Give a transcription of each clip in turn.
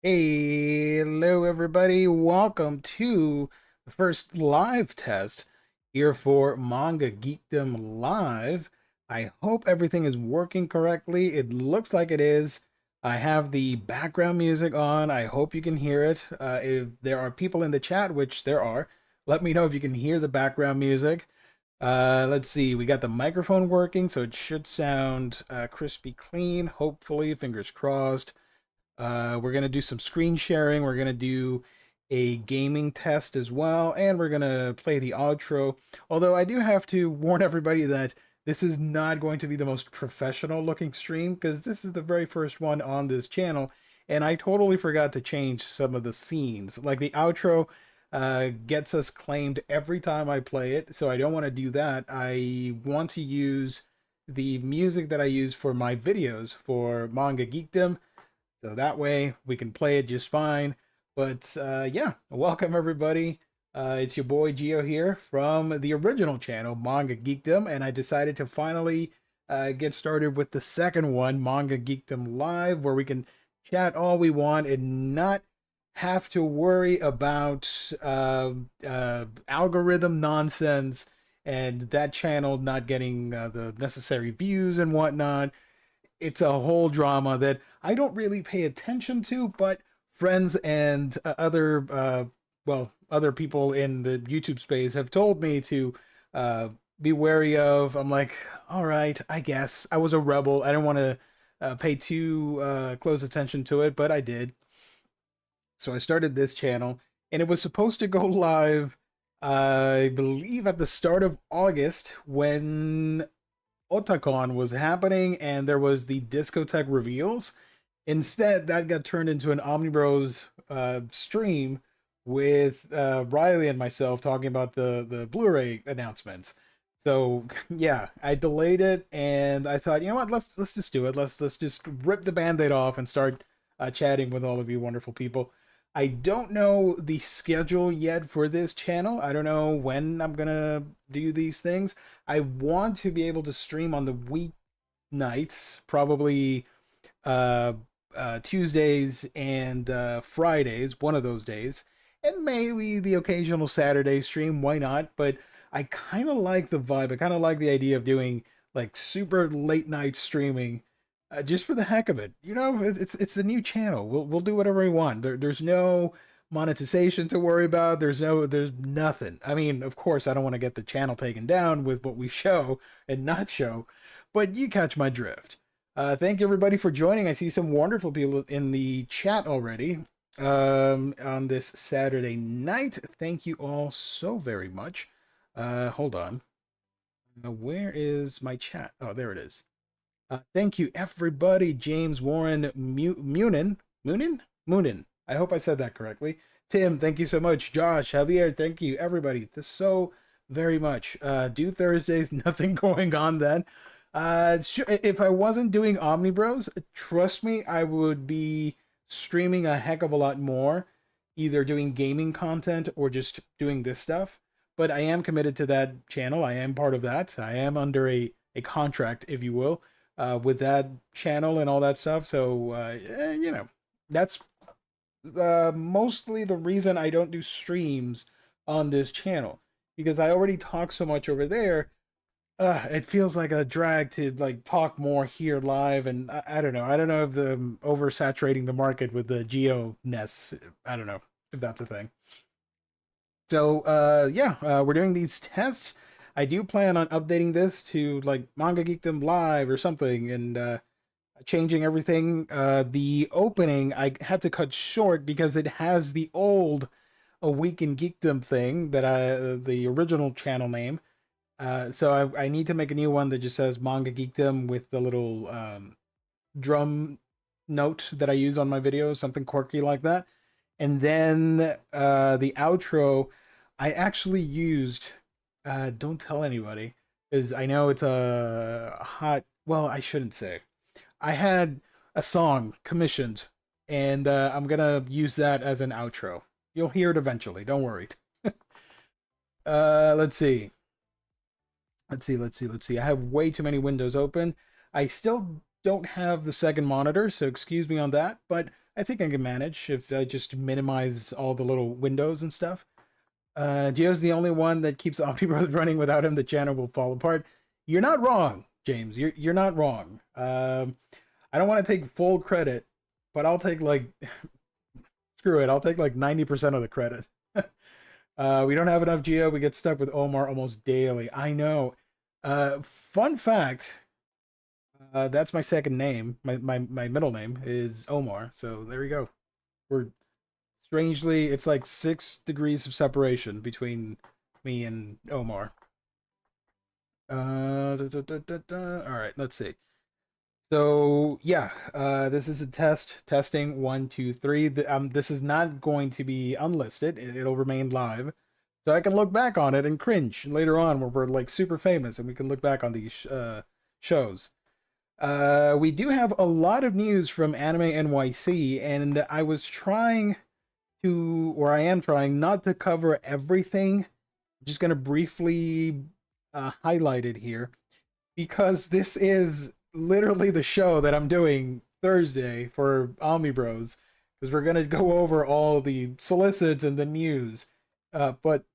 Hello, everybody. Welcome to the first live test here for Manga Geekdom Live. I hope everything is working correctly. It looks like it is. I have the background music on. I hope you can hear it. If there are people in the chat, which there are, let me know if you can hear the background music. Let's see. We got the microphone working, so it should sound crispy clean. Hopefully, fingers crossed. We're going to do some screen sharing. We're going to do a gaming test as well. And we're going to play the outro. Although I do have to warn everybody that this is not going to be the most professional looking stream because this is the very first one on this channel. And I totally forgot to change some of the scenes. Like the outro gets us claimed every time I play it. So I don't want to do that. I want to use the music that I use for my videos for Manga Geekdom, so that way we can play it just fine. But yeah, welcome everybody. It's your boy Geo here from the original channel, Manga Geekdom, and I decided to finally get started with the second one, Manga Geekdom Live, where we can chat all we want and not have to worry about algorithm nonsense and that channel not getting the necessary views and whatnot. It's a whole drama that I don't really pay attention to, but friends and other people in the YouTube space have told me to be wary of. I'm like, all right, I guess I was a rebel. I didn't want to pay too close attention to it, but I did. So I started this channel, and it was supposed to go live, I believe, at the start of August when Otakon was happening and there was the discotheque reveals. Instead, that got turned into an Omnibros stream with Riley and myself talking about the Blu-ray announcements. So yeah, I delayed it and I thought, you know what, let's just do it. Let's just rip the band-aid off and start chatting with all of you wonderful people. I don't know the schedule yet for this channel. I don't know when I'm gonna do these things. I want to be able to stream on the weeknights, probably uh, Tuesdays and Fridays, one of those days, and maybe the occasional Saturday stream. Why not? But I kind of like the vibe. I kind of like the idea of doing like super late night streaming, just for the heck of it. You know, it's a new channel. We'll do whatever we want. There's no monetization to worry about. There's nothing. I mean, of course, I don't want to get the channel taken down with what we show and not show, but you catch my drift. Thank you everybody for joining. I see some wonderful people in the chat already on this Saturday night. Thank you all so very much. Hold on. Where is my chat? Oh, there it is. Thank you, everybody. James Warren Moonin. I hope I said that correctly. Tim, thank you so much. Josh, Javier, thank you, everybody. This so very much. Do Thursdays, nothing going on then. If I wasn't doing Omnibros, trust me, I would be streaming a heck of a lot more, either doing gaming content or just doing this stuff. But I am committed to that channel. I am part of that. I am under a contract, if you will, with that channel and all that stuff. So, you know, that's mostly the reason I don't do streams on this channel, because I already talk so much over there. It feels like a drag to like talk more here live, and I don't know. I don't know if the oversaturating the market with the geo ness. I don't know if that's a thing. So yeah, we're doing these tests. I do plan on updating this to like Manga Geekdom Live or something, and changing everything. The opening I had to cut short because it has the old A Week in Geekdom thing that the original channel name. So I need to make a new one that just says Manga Geekdom with the little drum note that I use on my videos, something quirky like that. And then the outro, I actually used, don't tell anybody, because I know it's a hot, well, I shouldn't say. I had a song commissioned, and I'm gonna use that as an outro. You'll hear it eventually, don't worry. Let's see. Let's see. I have way too many windows open. I still don't have the second monitor, so excuse me on that, but I think I can manage if I just minimize all the little windows and stuff. Geo's the only one that keeps Omnibros running. Without him, the channel will fall apart. You're not wrong, James. You're not wrong. I don't want to take full credit, but I'll take like screw it. I'll take like 90% of the credit. We don't have enough Geo. We get stuck with Omar almost daily. I know. Fun fact. That's my second name. My middle name is Omar. So there we go. We're strangely, it's like 6 degrees of separation between me and Omar. All right, let's see. So yeah, this is a test. Testing 1, 2, 3. This is not going to be unlisted. It'll remain live, so I can look back on it and cringe later on where we're like super famous and we can look back on these shows. We do have a lot of news from Anime NYC, and I was trying to, or I am trying not to cover everything. I'm just gonna briefly highlight it here because this is literally the show that I'm doing Thursday for Omni Bros because we're gonna go over all the solicits and the news. But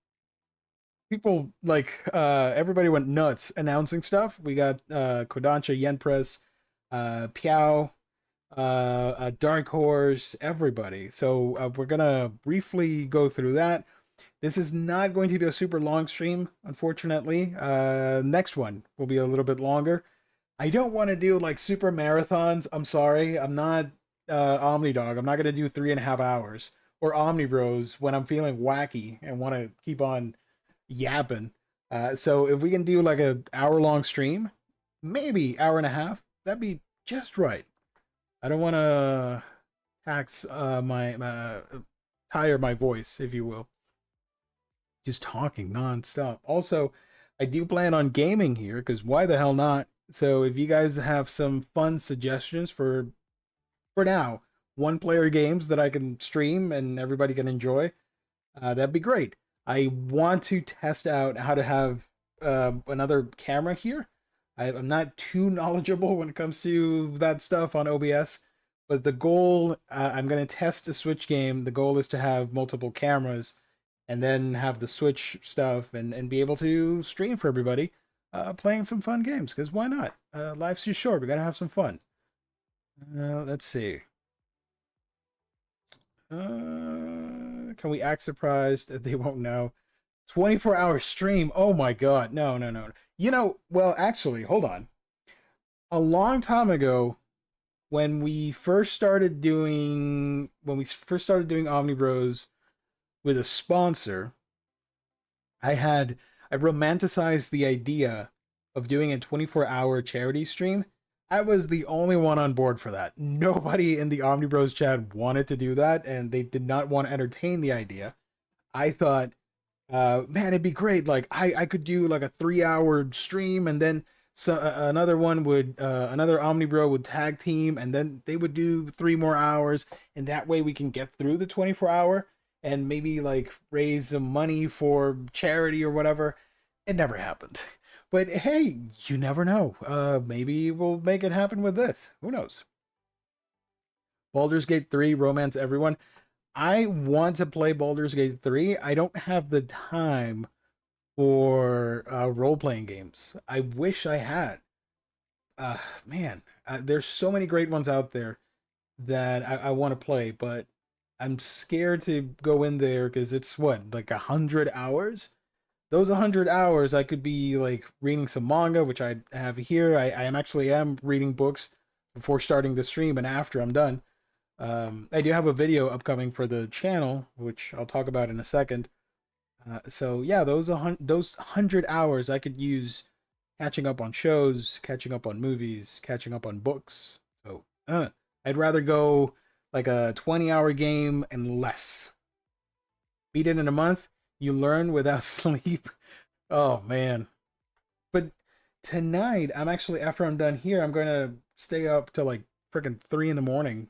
people like everybody went nuts announcing stuff. We got Kodansha, Yen Press, Piao, Dark Horse, everybody. So we're gonna briefly go through that. This is not going to be a super long stream, unfortunately. Next one will be a little bit longer. I don't want to do like super marathons. I'm sorry. I'm not Omnidog. I'm not going to do 3.5 hours or Omni Bros when I'm feeling wacky and want to keep on yapping. So if we can do like a hour-long stream, maybe hour and a half, that'd be just right. I don't want to tax my tire my voice, if you will. Just talking nonstop. Also, I do plan on gaming here because why the hell not? So if you guys have some fun suggestions for now, one-player games that I can stream and everybody can enjoy, that'd be great. I want to test out how to have another camera here. I'm not too knowledgeable when it comes to that stuff on OBS, but the goal, I'm going to test a Switch game. The goal is to have multiple cameras and then have the Switch stuff and be able to stream for everybody playing some fun games, because why not? Life's too short. We got to have some fun. Let's see. Can we act surprised that they won't know? 24-hour stream. Oh my god. No, no, no. You know, well, actually, hold on. A long time ago, when we first started doing Omni Bros with a sponsor, I romanticized the idea of doing a 24-hour charity stream. I was the only one on board for that. Nobody in the Omni Bros chat wanted to do that, and they did not want to entertain the idea. I thought, man, it'd be great. Like I could do like a 3-hour stream, and then another one would another Omni Bro would tag team, and then they would do 3 more hours, and that way we can get through the 24-hour and maybe like raise some money for charity or whatever. It never happened. But hey, you never know. Maybe we'll make it happen with this. Who knows? Baldur's Gate 3, romance everyone. I want to play Baldur's Gate 3. I don't have the time for role-playing games. I wish I had. Man, there's so many great ones out there that I want to play, but I'm scared to go in there because it's what, like 100 hours? Those 100 hours I could be like reading some manga, which I have here. I am reading books before starting the stream and after I'm done. I do have a video upcoming for the channel, which I'll talk about in a second. So yeah, those 100 hours I could use catching up on shows, catching up on movies, catching up on books. So I'd rather go like a 20-hour game and less. Beat it in a month. You learn without sleep. Oh man. But tonight, I'm actually, after I'm done here, I'm going to stay up till like freaking 3 in the morning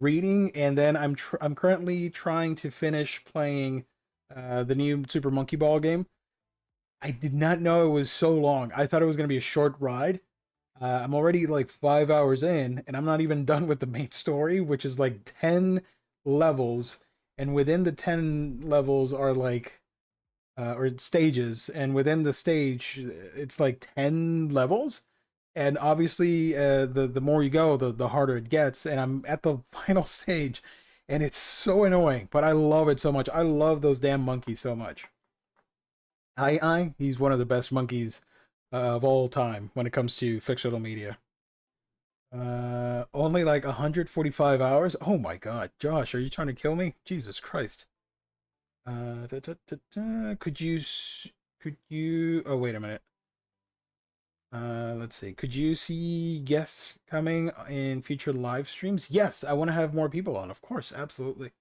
reading, and then I'm currently trying to finish playing the new Super Monkey Ball game. I did not know it was so long. I thought it was going to be a short ride, I'm already like 5 hours in, and I'm not even done with the main story, which is like 10 levels. And within the 10 levels are like, or stages, and within the stage, it's like 10 levels. And obviously, the more you go, the harder it gets. And I'm at the final stage, and it's so annoying, but I love it so much. I love those damn monkeys so much. He's one of the best monkeys of all time when it comes to fictional media. Only like 145 hours. Oh my God, Josh, are you trying to kill me? Jesus Christ. Da, da, da, da. Could you? Oh, wait a minute. Let's see. Could you see guests coming in future live streams? Yes, I want to have more people on. Of course, absolutely.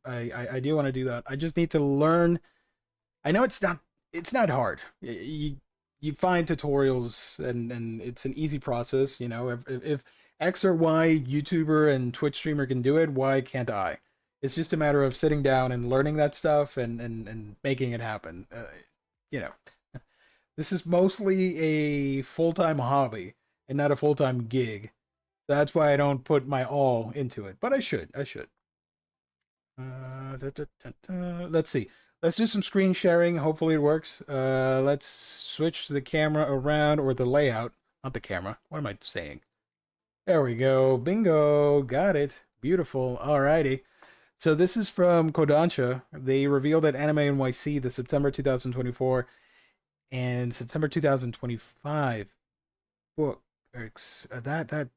I do want to do that. I just need to learn. I know it's not hard. You find tutorials and it's an easy process. You know, if X or Y YouTuber and Twitch streamer can do it, why can't I? It's just a matter of sitting down and learning that stuff and making it happen. You know, this is mostly a full time hobby and not a full time gig. That's why I don't put my all into it, but I should. I should. Da, da, da, da. Let's see. Let's do some screen sharing. Hopefully it works. Let's switch the camera around or the layout. Not the camera. What am I saying? There we go. Bingo. Got it. Beautiful. Alrighty. So this is from Kodansha. They revealed at Anime NYC the September 2024 and September 2025 books. That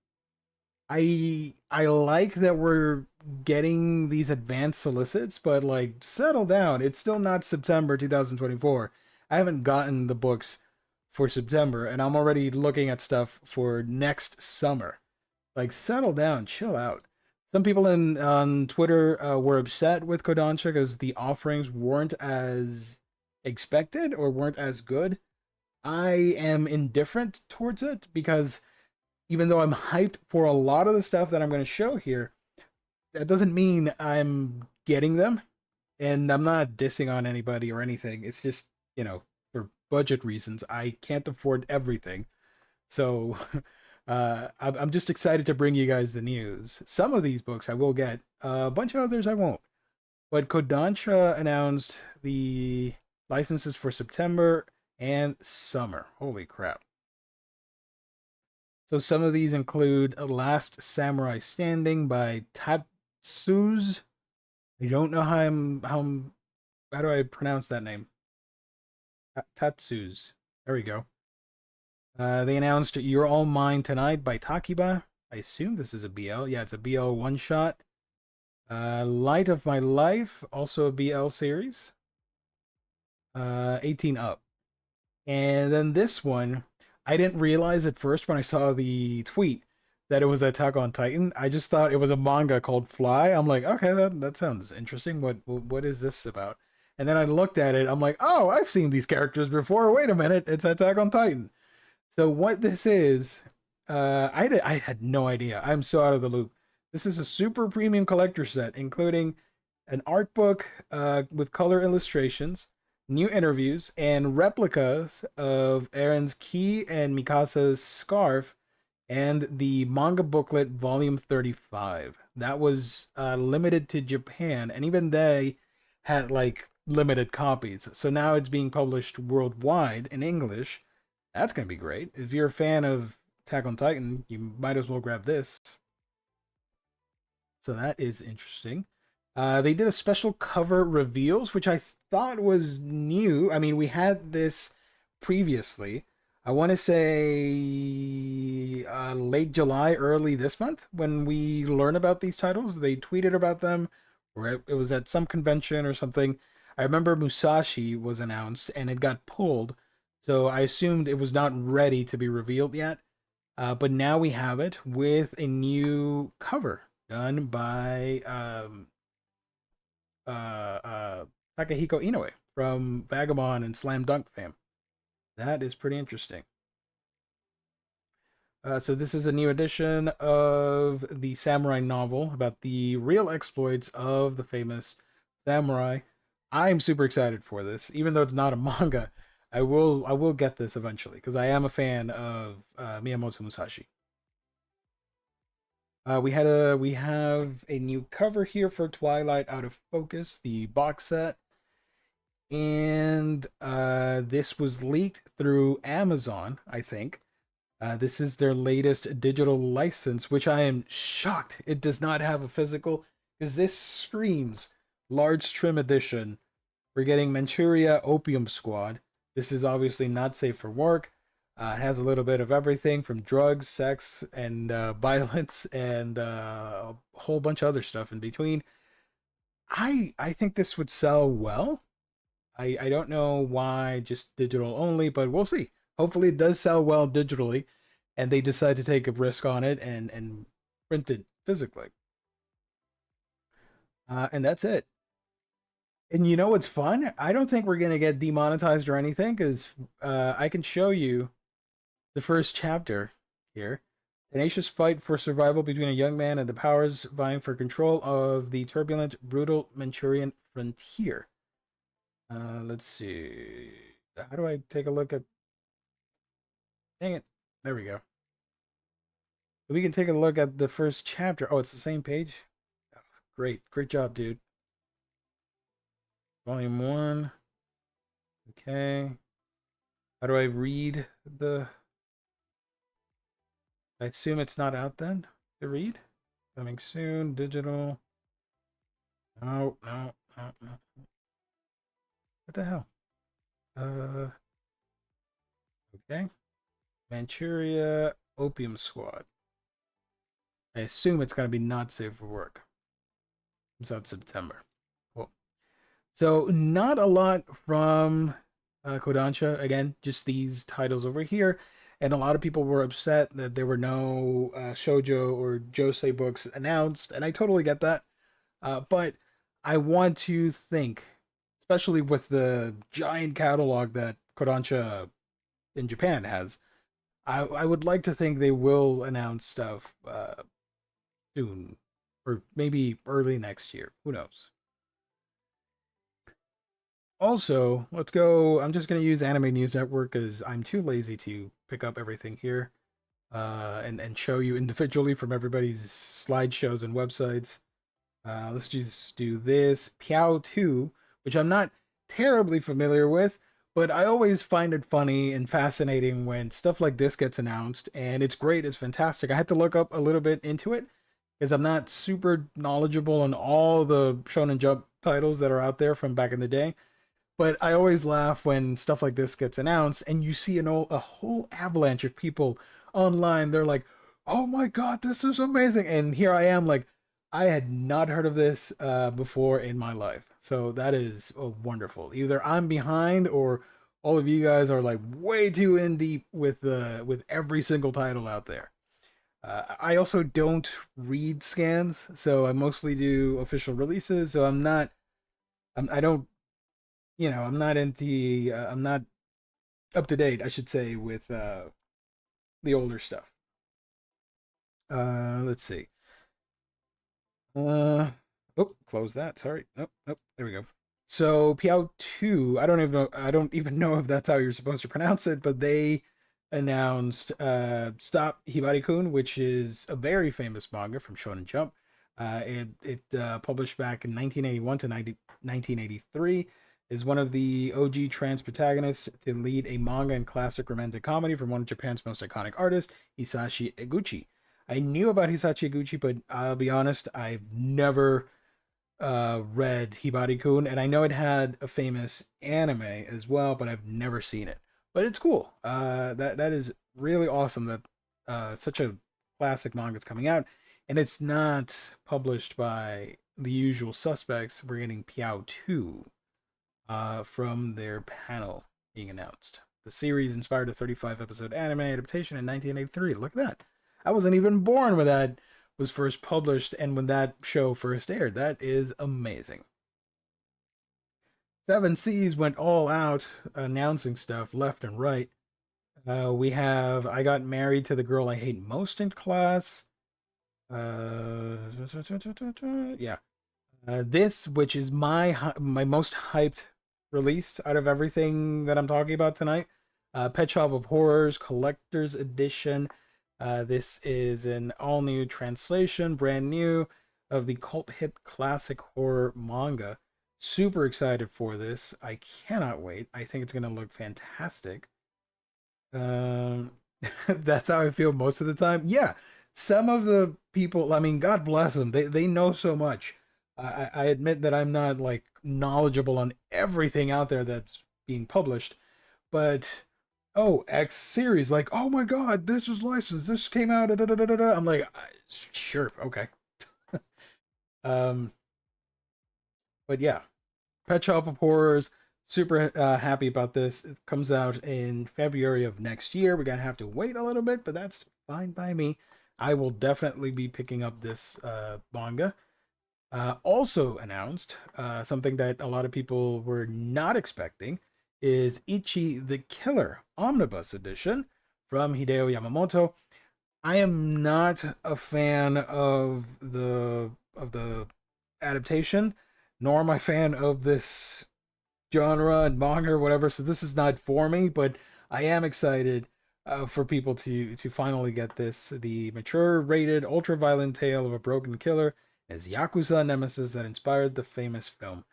I like that we're getting these advanced solicits, but like settle down. It's still not September 2024. I haven't gotten the books for September, and I'm already looking at stuff for next summer. Like settle down, chill out. Some people in on Twitter were upset with Kodansha because the offerings weren't as expected or weren't as good. I am indifferent towards it because even though I'm hyped for a lot of the stuff that I'm going to show here, that doesn't mean I'm getting them. And I'm not dissing on anybody or anything. It's just, for budget reasons, I can't afford everything. So I'm just excited to bring you guys the news. Some of these books I will get, a bunch of others I won't. But Kodansha announced the licenses for September and summer. Holy crap. So some of these include Last Samurai Standing by Tatsuz. I don't know how do I pronounce that name? Tatsuz. There we go. They announced You're All Mine Tonight by Takiba. I assume this is a BL. Yeah, it's a BL one shot. Light of My Life, also a BL series. 18 up. And then this one, I didn't realize at first when I saw the tweet that it was Attack on Titan. I just thought it was a manga called Fly. I'm like, okay, that sounds interesting. What is this about? And then I looked at it. I'm like, oh, I've seen these characters before. Wait a minute, it's Attack on Titan. So what this is, I had no idea. I'm so out of the loop. This is a super premium collector set, including an art book with color illustrations, new interviews, and replicas of Aaron's key and Mikasa's scarf, and the manga booklet volume 35. That was limited to Japan, and even they had like limited copies. So now it's being published worldwide in English. That's going to be great. If you're a fan of Attack on Titan, you might as well grab this. So that is interesting. They did a special cover reveals, which I thought was new. I mean, we had this previously. I want to say late July, early this month, when we learn about these titles. They tweeted about them, or it was at some convention or something. I remember Musashi was announced and it got pulled, so I assumed it was not ready to be revealed yet. But now we have it with a new cover done by Takahiko Inoue from Vagabond and Slam Dunk fame. That is pretty interesting. So this is a new edition of the samurai novel about the real exploits of the famous samurai. I'm super excited for this, even though it's not a manga. I will get this eventually because I am a fan of Miyamoto Musashi. We have a new cover here for Twilight Out of Focus, the box set, and this was leaked through Amazon, I think. This is their latest digital license, which I am shocked it does not have a physical, because this screams large trim edition. We're getting Manchuria Opium Squad. This is obviously not safe for work. It has a little bit of everything from drugs, sex, and violence, and a whole bunch of other stuff in between. I think this would sell well. I don't know why just digital only, but we'll see. Hopefully, it does sell well digitally, and they decide to take a risk on it and print it physically. And that's it. And you know what's fun? I don't think we're gonna get demonetized or anything because I can show you the first chapter here. Tenacious fight for survival between a young man and the powers vying for control of the turbulent, brutal Manchurian frontier. Let's see. How do I take a look at? Dang it! There we go. We can take a look at the first chapter. Oh, it's the same page. Oh, great job, dude. Volume 1. Okay. How do I read the... I assume it's not out then to read? Coming soon, digital. No. What the hell? Uh, okay. Manchuria Opium Squad. I assume it's going to be not safe for work. It's out September. Cool. So, not a lot from Kodansha. Again, just these titles over here. And a lot of people were upset that there were no shoujo or josei books announced, and I totally get that. But I want to think, especially with the giant catalog that Kodansha in Japan has, I would like to think they will announce stuff soon, or maybe early next year. Who knows? Also, let's go. I'm just going to use Anime News Network because I'm too lazy to pick up everything here and show you individually from everybody's slideshows and websites. Let's just do this. Piao 2, which I'm not terribly familiar with, but I always find it funny and fascinating when stuff like this gets announced, and it's great, it's fantastic. I had to look up a little bit into it because I'm not super knowledgeable on all the Shonen Jump titles that are out there from back in the day. But I always laugh when stuff like this gets announced and you see a whole avalanche of people online. They're like, oh my God, this is amazing. And here I am, like, I had not heard of this before in my life. So that is wonderful. Either I'm behind or all of you guys are like way too in deep with every single title out there. I also don't read scans, so I mostly do official releases. So I don't I'm not into I'm not up to date, I should say, with the older stuff. Let's see. Uh oh, close that. Sorry. Nope. There we go. So Piao 2, I don't even know if that's how you're supposed to pronounce it, but they announced Stop Hibari-kun, which is a very famous manga from Shonen Jump. It published back in 1981 to 1983, is one of the OG trans protagonists to lead a manga and classic romantic comedy from one of Japan's most iconic artists, Hisashi Eguchi. I knew about Hisashi Eguchi, but I'll be honest, I've never read Hibari-kun, and I know it had a famous anime as well, but I've never seen it. But it's cool. That is really awesome that such a classic manga is coming out, and it's not published by the usual suspects. We're getting Piao 2 from their panel being announced. The series inspired a 35 episode anime adaptation in 1983. Look at that. I wasn't even born when that was first published and when that show first aired. That is amazing. Seven Seas went all out announcing stuff left and right. We have I Got Married to the Girl I Hate Most in Class. Uh, yeah. This, which is my most hyped released out of everything that I'm talking about tonight. Pet Shop of Horrors Collector's Edition. This is an all new translation, brand new, of the cult hit classic horror manga. Super excited for this. I cannot wait. I think it's going to look fantastic. Um, that's how I feel most of the time. Yeah, some of the people, I mean, God bless them. They know so much. I admit that I'm not like knowledgeable on everything out there that's being published, but oh, X series, like, oh my God, this is licensed. This came out. Da, da, da, da, da. I'm like, sure, okay. Um, but yeah, Pet Shop of Horrors. Super happy about this. It comes out in February of next year. We're gonna have to wait a little bit, but that's fine by me. I will definitely be picking up this manga. Also announced, something that a lot of people were not expecting, is Ichi the Killer Omnibus Edition from Hideo Yamamoto. I am not a fan of the adaptation, nor am I a fan of this genre and manga or whatever. So this is not for me, but I am excited for people to finally get this. The mature rated ultra violent tale of a broken killer as Yakuza nemesis that inspired the famous film.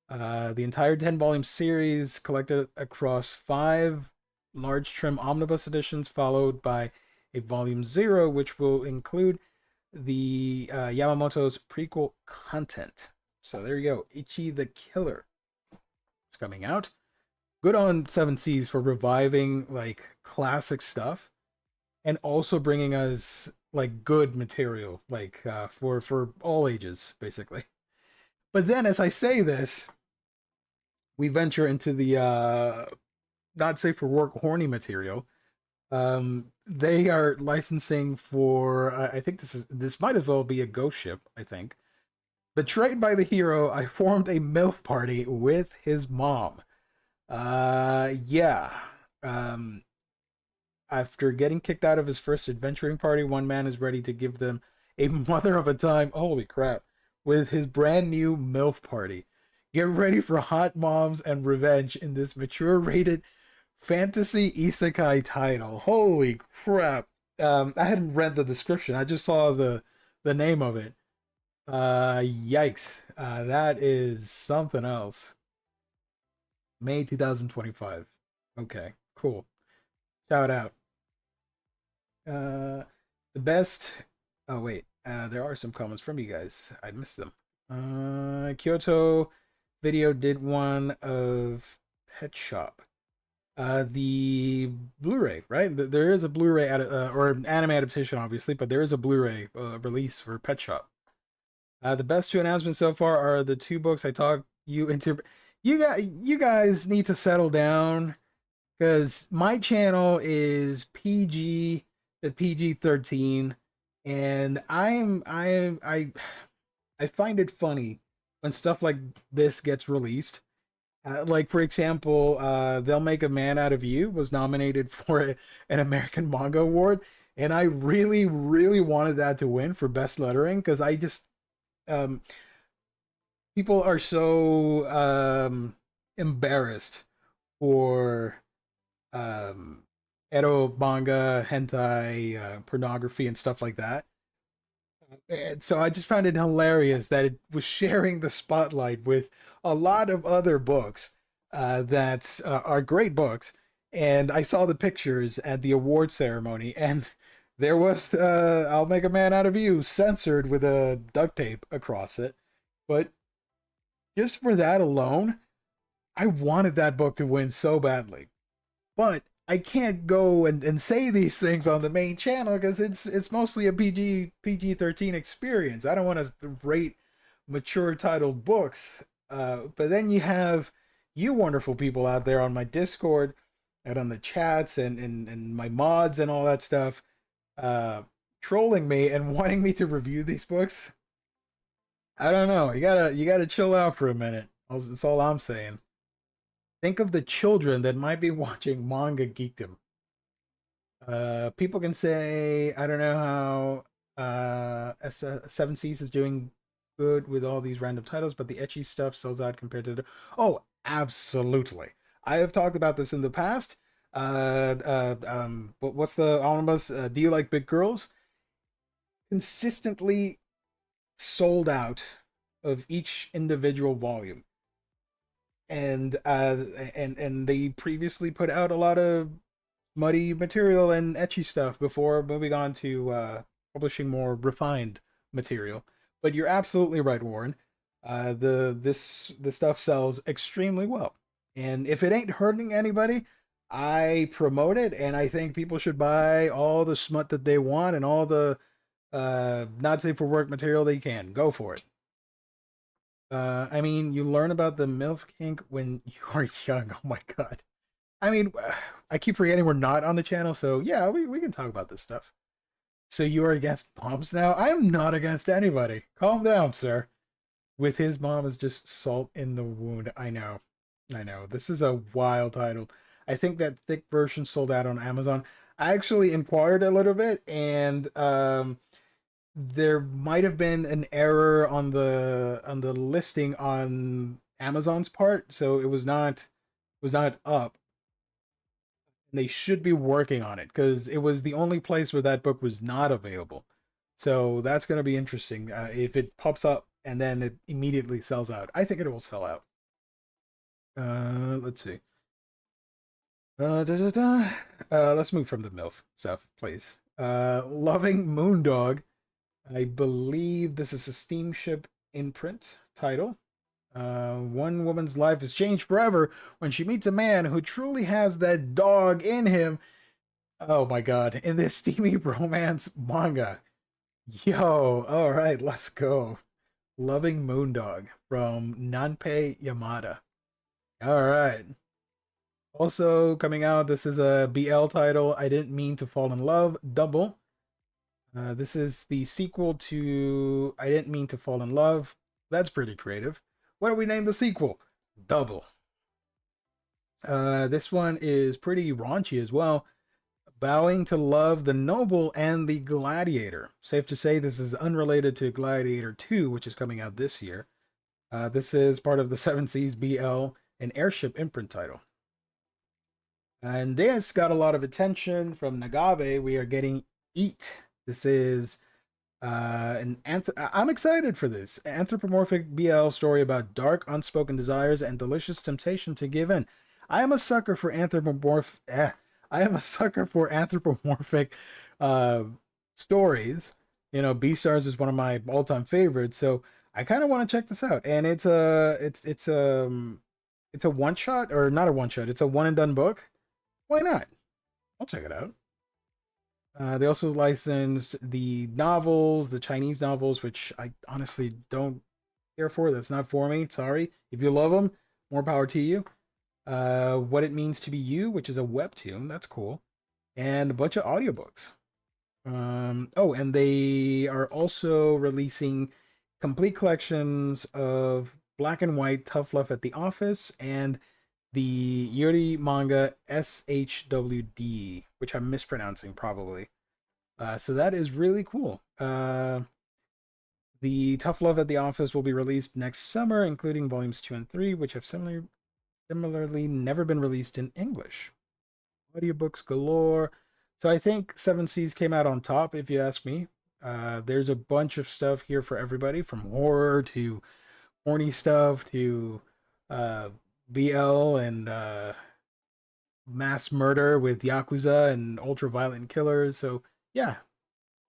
The entire 10-volume series collected across 5 large trim omnibus editions, followed by a volume 0, which will include the Yamamoto's prequel content. So there you go, Ichi the Killer. It's coming out. Good on Seven Seas for reviving like classic stuff and also bringing us like good material, like for all ages, basically. But then, as I say this, we venture into the not safe for work horny material. They are licensing for I think this might as well be a ghost ship. I think betrayed by the hero, I formed a MILF party with his mom. Yeah. Um, After getting kicked out of his first adventuring party, one man is ready to give them a mother of a time. Holy crap! With his brand new MILF party. Get ready for hot moms and revenge in this mature rated fantasy isekai title. Holy crap! I hadn't read the description. I just saw the name of it. Yikes! That is something else. May 2025. Okay, cool. Shout out. The best. Oh wait, there are some comments from you guys. I missed them. Kyoto Video did one of Pet Shop. The Blu-ray, right? There is a Blu-ray or an anime adaptation, obviously, but there is a Blu-ray release for Pet Shop. The best 2 announcements so far are the 2 books I talked you into. You guys need to settle down because my channel is PG to PG-13, and I find it funny when stuff like this gets released. Like for example, "They'll Make a Man Out of You" was nominated for an American Manga Award, and I really, really wanted that to win for best lettering because I just um, people are so embarrassed for um, edo manga, hentai, pornography, and stuff like that. And so I just found it hilarious that it was sharing the spotlight with a lot of other books that are great books. And I saw the pictures at the award ceremony, and there was "I'll Make a Man Out of You" censored with a duct tape across it. But just for that alone, I wanted that book to win so badly. But I can't go and say these things on the main channel because it's mostly a PG-13 experience. I don't want to rate mature titled books. But then you have you wonderful people out there on my Discord and on the chats and my mods and all that stuff uh, trolling me and wanting me to review these books. I don't know. You gotta chill out for a minute. That's all I'm saying. Think of the children that might be watching manga geekdom. People can say, I don't know how Seven Seas is doing good with all these random titles, but the etchy stuff sells out compared to the. Oh, Absolutely. I have talked about this in the past. What's the omnibus? Do you like big girls? Consistently sold out of each individual volume, and they previously put out a lot of muddy material and etchy stuff before moving on to publishing more refined material. But you're absolutely right, Warren. The stuff sells extremely well, and if it ain't hurting anybody, I promote it, and I think people should buy all the smut that they want and all the not safe for work material they can. Go for it. I mean, you learn about the MILF kink when you are young. Oh my god. I mean, I keep forgetting we're not on the channel, so yeah, we can talk about this stuff. So you are against moms now? I am not against anybody. Calm down, sir. With his mom is just salt in the wound. I know. I know. This is a wild title. I think that thick version sold out on Amazon. I actually inquired a little bit, and there might have been an error on the listing on Amazon's part, so it was not up. And they should be working on it because it was the only place where that book was not available. So that's going to be interesting. If it pops up and then it immediately sells out, I think it will sell out. Let's see. Da, da, da. Let's move from the MILF stuff, please. Loving Moondog. I believe this is a steamship imprint title. One woman's life is changed forever when she meets a man who truly has that dog in him. Oh my god, in this steamy romance manga. Yo, alright, let's go. Loving Moondog from Nanpei Yamada. Alright. Also coming out, this is a BL title, I Didn't Mean to Fall in Love, Double. This is the sequel to I Didn't Mean to Fall in Love. That's pretty creative. What do we name the sequel? Double. This one is pretty raunchy as well. Bowing to Love, the Noble, and the Gladiator. Safe to say this is unrelated to Gladiator 2, which is coming out this year. This is part of the Seven Seas BL, an airship imprint title. And this got a lot of attention from Nagave. We are getting Eat. This is I'm excited for this anthropomorphic BL story about dark, unspoken desires and delicious temptation to give in. I am a sucker for I am a sucker for anthropomorphic uh, stories. You know, Beastars is one of my all-time favorites, so I kind of want to check this out. And it's a one shot or not a one shot. It's a one and done book. Why not? I'll check it out. They also licensed the novels, the Chinese novels, which I honestly don't care for. That's not for me. Sorry. If you love them, more power to you. What It Means to Be You, which is a webtoon. That's cool. And a bunch of audiobooks. Oh, and they are also releasing complete collections of black and white Tough Love at the Office and the Yuri manga SHWD, which I'm mispronouncing probably. So that is really cool. The Tough Love at the Office will be released next summer, including volumes 2 and 3, which have similarly never been released in English. Audiobooks galore. So I think Seven Seas came out on top, if you ask me. There's a bunch of stuff here for everybody, from horror to horny stuff to uh, BL and mass murder with Yakuza and ultra violent killers. So yeah,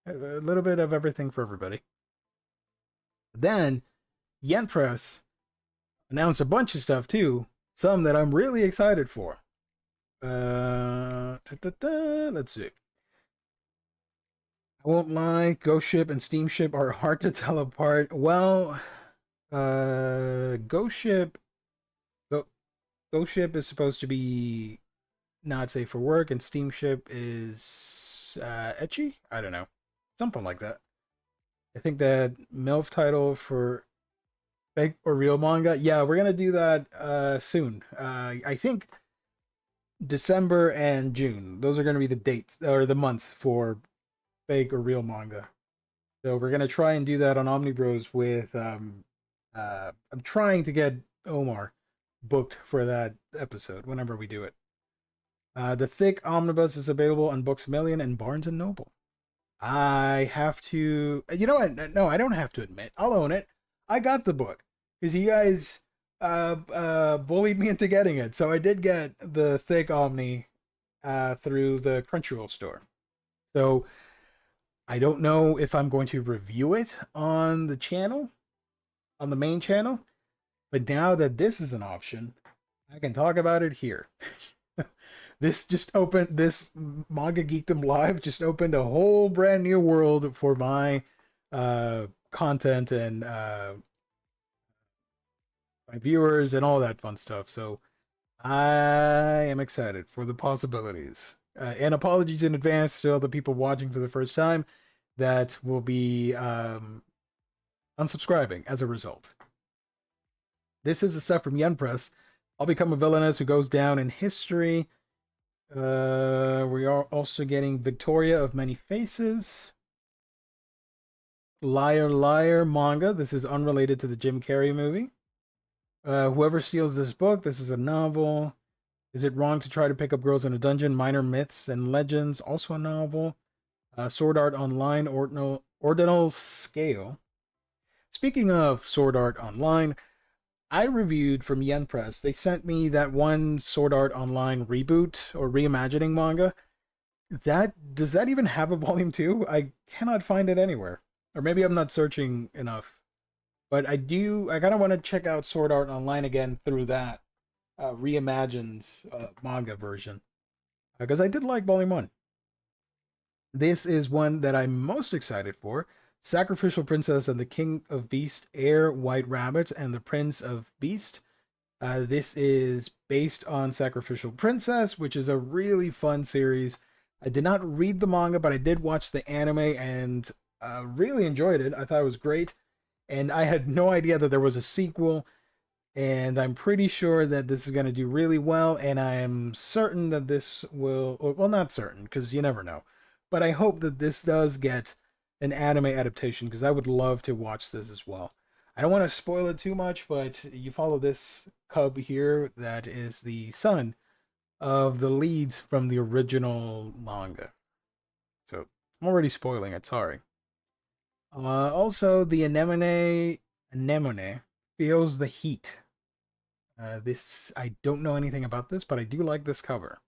a little bit of everything for everybody. Then Yen Press announced a bunch of stuff too, some that I'm really excited for. Let's see. I won't lie, Ghost Ship and Steamship are hard to tell apart. Well, Ghost Ship, Go, Ghost Ship is supposed to be not safe for work, and Steamship is etchy. I don't know, something like that. I think that MILF title for fake or real manga. Yeah, we're gonna do that soon. I think December and June. Those are gonna be the dates or the months for fake or real manga. So we're gonna try and do that on Omnibros with I'm trying to get Omar. booked for that episode whenever we do it. The Thick Omnibus is available on Books A Million and Barnes and Noble. I have to, you know what? No, I don't have to admit. I'll own it. I got the book because you guys bullied me into getting it. So I did get the Thick Omni through the Crunchyroll store. So I don't know if I'm going to review it on the channel, on the main channel, but now that this is an option, I can talk about it here. This Manga Geekdom Live just opened a whole brand new world for my content and my viewers and all that fun stuff. So I am excited for the possibilities. And apologies in advance to all the people watching for the first time that will be unsubscribing as a result. This is the stuff from Yen Press. I'll become a villainess who goes down in history. We are also getting Victoria of Many Faces. Liar Liar manga. This is unrelated to the Jim Carrey movie. Whoever steals this book, this is a novel. Is it wrong to try to pick up girls in a dungeon? Minor Myths and Legends, also a novel. Sword Art Online, Ordinal Scale. Speaking of Sword Art Online, I reviewed from Yen Press. They sent me that one Sword Art Online reboot or reimagining manga. Does that even have a volume 2? I cannot find it anywhere. Or maybe I'm not searching enough. But I kind of want to check out Sword Art Online again through that reimagined manga version. Because I did like Volume 1. This is one that I'm most excited for. Sacrificial Princess and the King of Beast, Air, White Rabbit, and the Prince of Beast. This is based on Sacrificial Princess, which is a really fun series. I did not read the manga, but I did watch the anime and really enjoyed it. I thought it was great. And I had no idea that there was a sequel. And I'm pretty sure that this is going to do really well. And I am certain that this will, well, not certain, because you never know. But I hope that this does get an anime adaptation, because I would love to watch this as well. I don't want to spoil it too much, but you follow this cub here that is the son of the leads from the original manga. So I'm already spoiling it, sorry. Also, the Anemone feels the heat. I don't know anything about this, but I do like this cover.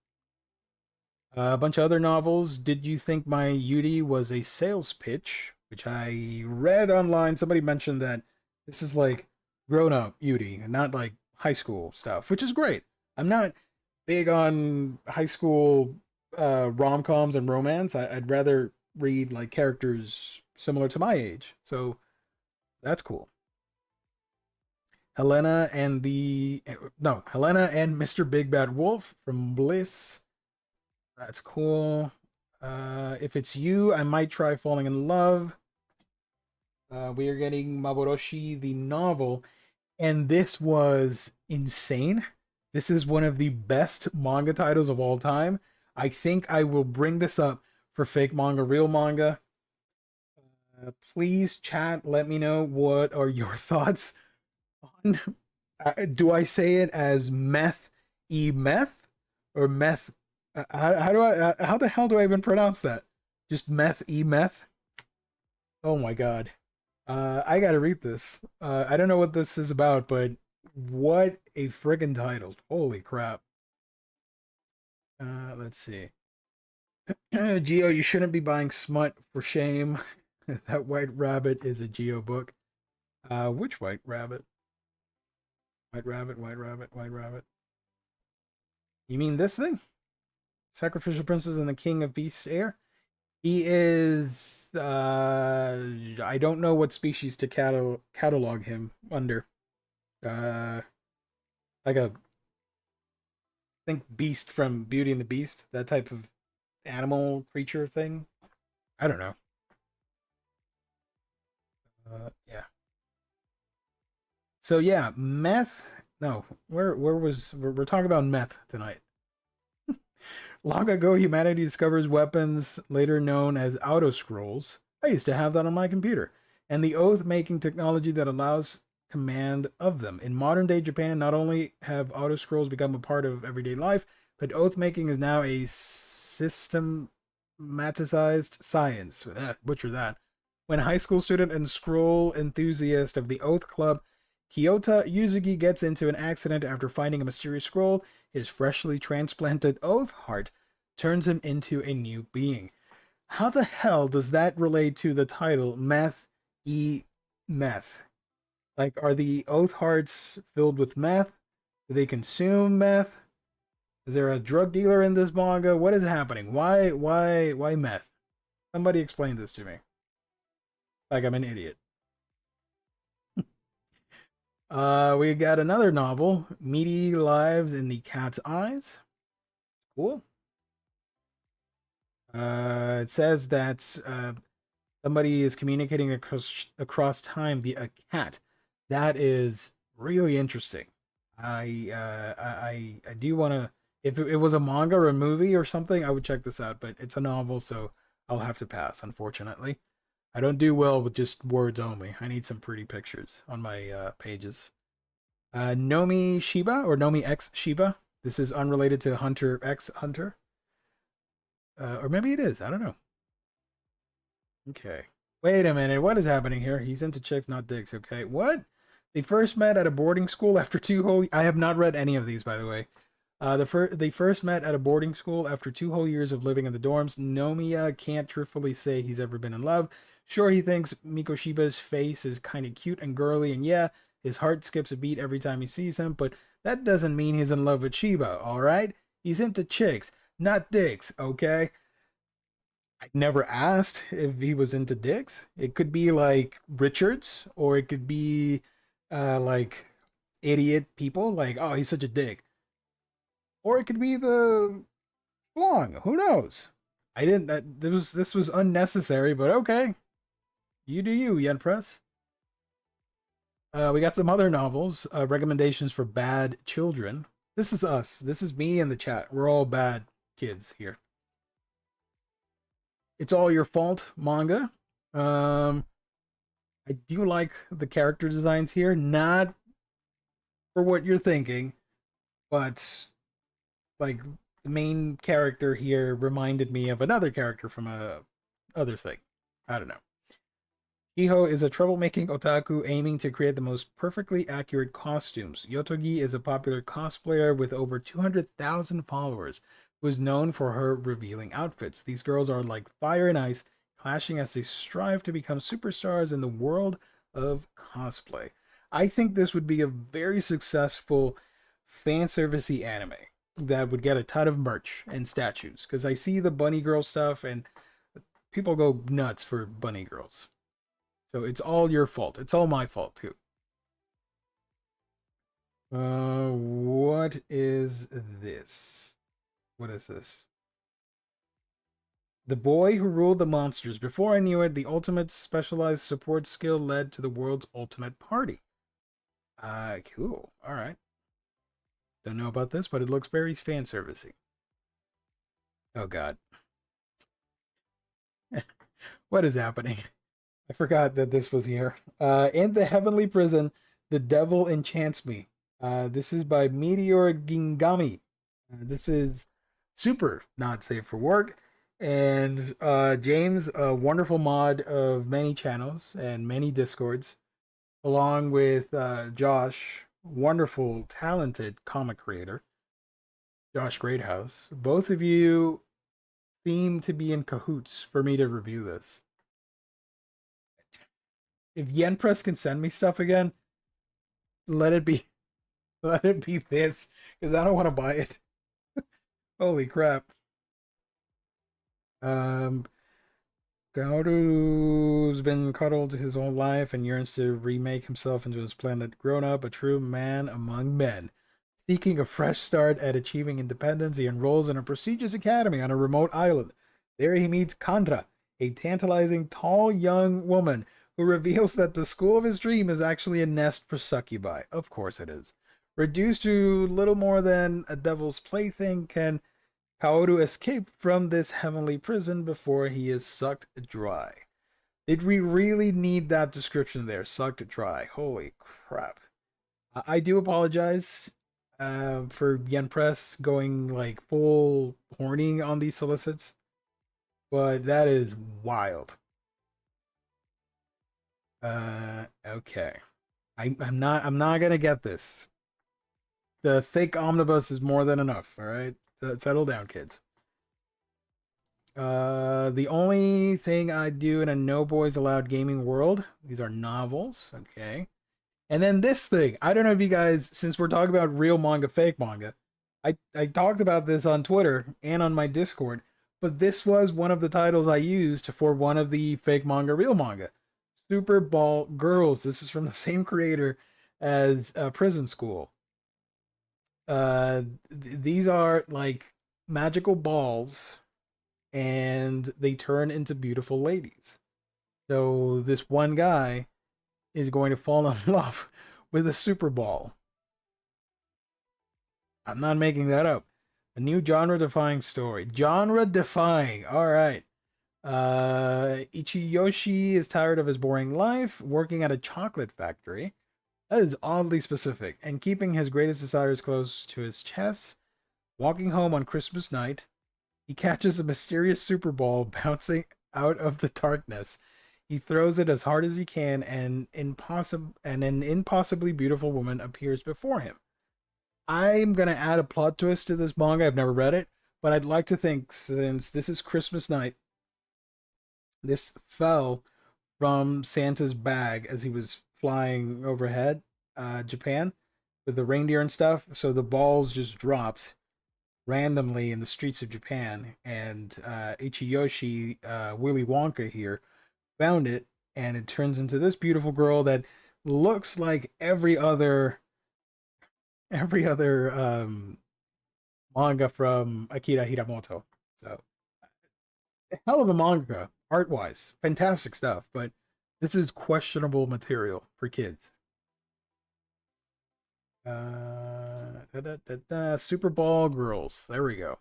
A bunch of other novels. Did you think my Yuri was a sales pitch? Which I read online. Somebody mentioned that this is like grown-up Yuri and not like high school stuff, which is great. I'm not big on high school rom-coms and romance. I'd rather read like characters similar to my age. So that's cool. Helena and Mr. Big Bad Wolf from Bliss. That's cool. If it's you, I might try falling in love. We are getting Maboroshi, the novel, and this was insane. This is one of the best manga titles of all time. I think I will bring this up for Fake Manga, Real Manga. Please chat, let me know what are your thoughts on. Do I say it as meth or meth? How the hell do I even pronounce that? Just meth. Oh my god. I gotta read this. I don't know what this is about, but what a friggin' title. Holy crap. Let's see. Geo, you shouldn't be buying smut, for shame. That White Rabbit is a Geo book. Which White Rabbit? White Rabbit. You mean this thing? Sacrificial Princess and the King of Beasts Air? He is I don't know what species to catalog him under. Like a think beast from Beauty and the Beast, that type of animal creature thing. I don't know. Yeah. So yeah, meth. No, we're talking about meth tonight. Long ago, humanity discovers weapons later known as auto scrolls. I used to have that on my computer, and the oath-making technology that allows command of them. In modern day Japan, not only have auto scrolls become a part of everyday life, but oath making is now a systematized science. Butcher that. When high school student and scroll enthusiast of the Oath Club, Kyoto Yuzuki gets into an accident after finding a mysterious scroll, his freshly transplanted Oath heart turns him into a new being. How the hell does that relate to the title Meth E Meth? Like, are the Oath hearts filled with meth? Do they consume meth? Is there a drug dealer in this manga? What is happening? Why meth? Somebody explain this to me. Like I'm an idiot. We got another novel, Meaty Lives in the Cat's Eyes. Cool. It says that somebody is communicating across time via a cat. That is really interesting. I do want to. If it was a manga or a movie or something, I would check this out. But it's a novel, so I'll have to pass. Unfortunately, I don't do well with just words only. I need some pretty pictures on my pages. Nomi Shiba or Nomi X Shiba. This is unrelated to Hunter X Hunter. Or maybe it is. I don't know. Okay. Wait a minute. What is happening here? He's into chicks, not dicks. Okay. What? They first met at a boarding school after 2 whole. I have not read any of these, by the way. They first met at a boarding school after 2 whole years of living in the dorms. Nomiya can't truthfully say he's ever been in love. Sure, he thinks Mikoshiba's face is kind of cute and girly, and yeah, his heart skips a beat every time he sees him, but that doesn't mean he's in love with Shiba, alright? He's into chicks, not dicks, okay? I never asked if he was into dicks. It could be like Richards, or it could be like idiot people, like, oh, he's such a dick. Or it could be the Long. Who knows? I didn't. This was unnecessary, but okay. You do you, Yen Press. We got some other novels. Recommendations for bad children. This is us. This is me in the chat. We're all bad kids here. It's All Your Fault manga. I do like the character designs here. Not for what you're thinking, but like the main character here reminded me of another character from a other thing. I don't know. Iho is a troublemaking otaku aiming to create the most perfectly accurate costumes. Yotogi is a popular cosplayer with over 200,000 followers who is known for her revealing outfits. These girls are like fire and ice, clashing as they strive to become superstars in the world of cosplay. I think this would be a very successful fan servicey anime that would get a ton of merch and statues, because I see the bunny girl stuff and people go nuts for bunny girls. So it's all your fault. It's all my fault too. What is this? What is this? The Boy Who Ruled the Monsters. Before I knew it, the ultimate specialized support skill led to the world's ultimate party. Cool. All right. Don't know about this, but it looks very fan servicey. Oh God. What is happening? I forgot that this was here. In the Heavenly Prison, the Devil Enchants Me. This is by Meteor Gingami. This is super not safe for work. And James, a wonderful mod of many channels and many discords, along with Josh, wonderful, talented comic creator, Josh Greathouse. Both of you seem to be in cahoots for me to review this. If Yen Press can send me stuff again, let it be this, because I don't want to buy it. Holy crap. Gaoru's been cuddled his whole life and yearns to remake himself into a splendid grown-up, a true man among men. Seeking a fresh start at achieving independence, he enrolls in a prestigious academy on a remote island. There he meets Kandra, a tantalizing, tall young woman who reveals that the school of his dream is actually a nest for succubi. Of course it is. Reduced to little more than a devil's plaything, can Kaoru escape from this heavenly prison before he is sucked dry? Did we really need that description there? Suck to try. Holy crap. I do apologize for Yen Press going like full horny on these solicits, but that is wild. Okay. I'm not gonna get this. The thick omnibus is more than enough, alright? Settle down, kids. The only thing I do in a no boys allowed gaming world, these are novels, okay. And then this thing, I don't know if you guys, since we're talking about real manga, fake manga, I talked about this on Twitter and on my Discord, but this was one of the titles I used for one of the fake manga, real manga. Super Ball Girls. This is from the same creator as Prison School. These are like magical balls, and they turn into beautiful ladies. So this one guy is going to fall in love with a super ball. I'm not making that up. A new genre defying story. Genre defying. All right. Ichiyoshi is tired of his boring life, working at a chocolate factory. That is oddly specific. And keeping his greatest desires close to his chest. Walking home on Christmas night, he catches a mysterious super ball bouncing out of the darkness. He throws it as hard as he can, and an impossibly beautiful woman appears before him. I'm gonna add a plot twist to this manga. I've never read it, but I'd like to think, since this is Christmas night, this fell from Santa's bag as he was flying overhead, Japan, with the reindeer and stuff. So the balls just dropped randomly in the streets of Japan, and Ichiyoshi, Willy Wonka here, found it, and it turns into this beautiful girl that looks like every other manga from Akira Hiramoto. So hell of a manga, art wise, fantastic stuff. But this is questionable material for kids. Super Ball Girls. There we go.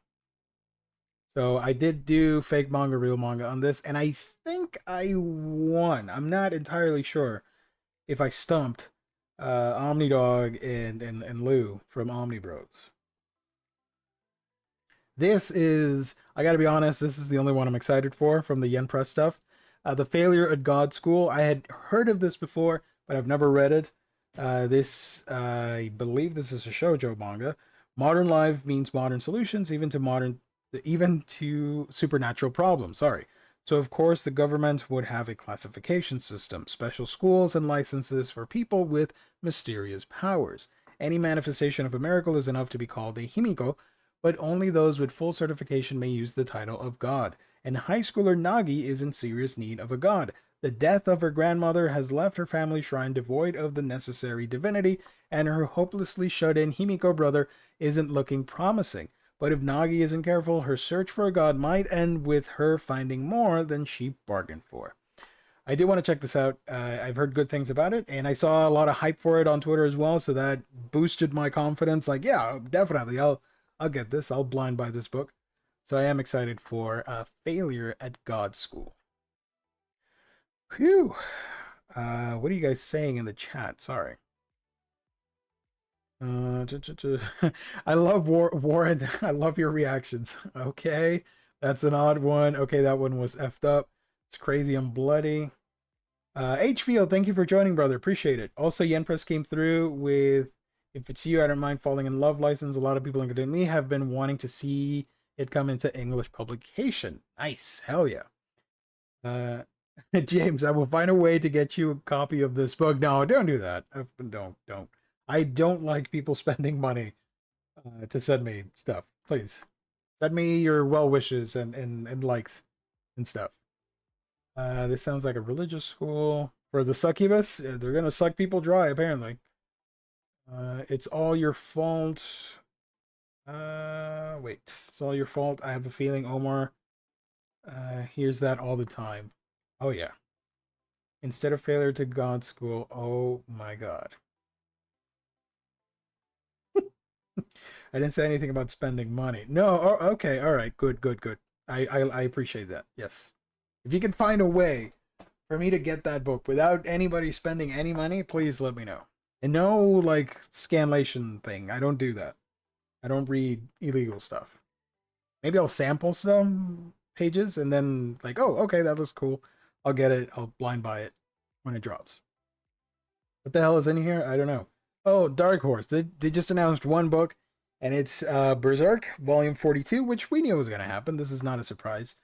So I did do fake manga, real manga on this, and I think I won. I'm not entirely sure if I stumped Omnidog and Lou from Omnibros. This is, I gotta be honest, this is the only one I'm excited for from the Yen Press stuff. The Failure at God School. I had heard of this before, but I've never read it. I believe this is a shoujo manga. Modern life means modern solutions, even to supernatural problems. Sorry. So of course the government would have a classification system, special schools and licenses for people with mysterious powers. Any manifestation of a miracle is enough to be called a himiko, but only those with full certification may use the title of god. And high schooler Nagi is in serious need of a god. The death of her grandmother has left her family shrine devoid of the necessary divinity, and her hopelessly shut-in Himiko brother isn't looking promising. But if Nagi isn't careful, her search for a god might end with her finding more than she bargained for. I do want to check this out. I've heard good things about it, and I saw a lot of hype for it on Twitter as well, so that boosted my confidence. Like, yeah, definitely, I'll get this. I'll blind buy this book. So I am excited for Failure at God School. Phew. What are you guys saying in the chat? Sorry. I love Warren. I love your reactions. Okay, that's an odd one. Okay, that one was effed up. It's crazy and bloody. H Field, thank you for joining, brother. Appreciate it. Also, Yen Press came through with "If It's You, I Don't Mind Falling in Love" license. A lot of people, including me, have been wanting to see it come into English publication. Nice, hell yeah. James, I will find a way to get you a copy of this book. No, don't do that. Don't. I don't like people spending money to send me stuff. Please send me your well wishes and likes and stuff. This sounds like a religious school for the succubus. They're gonna suck people dry, apparently. It's all your fault. Wait, it's all your fault. I have a feeling Omar hears that all the time. Oh yeah. Instead of Failure to God School. Oh my god. I didn't say anything about spending money. No, oh, okay, all right, good. I appreciate that. Yes, if you can find a way for me to get that book without anybody spending any money, please let me know. And no like scanlation thing. I don't do that. I don't read illegal stuff. Maybe I'll sample some pages and then like, oh, okay, that looks cool. I'll get it. I'll blind buy it when it drops. What the hell is in here? I don't know. Oh, Dark Horse. They just announced one book, and it's Berserk Volume 42, which we knew was going to happen. This is not a surprise.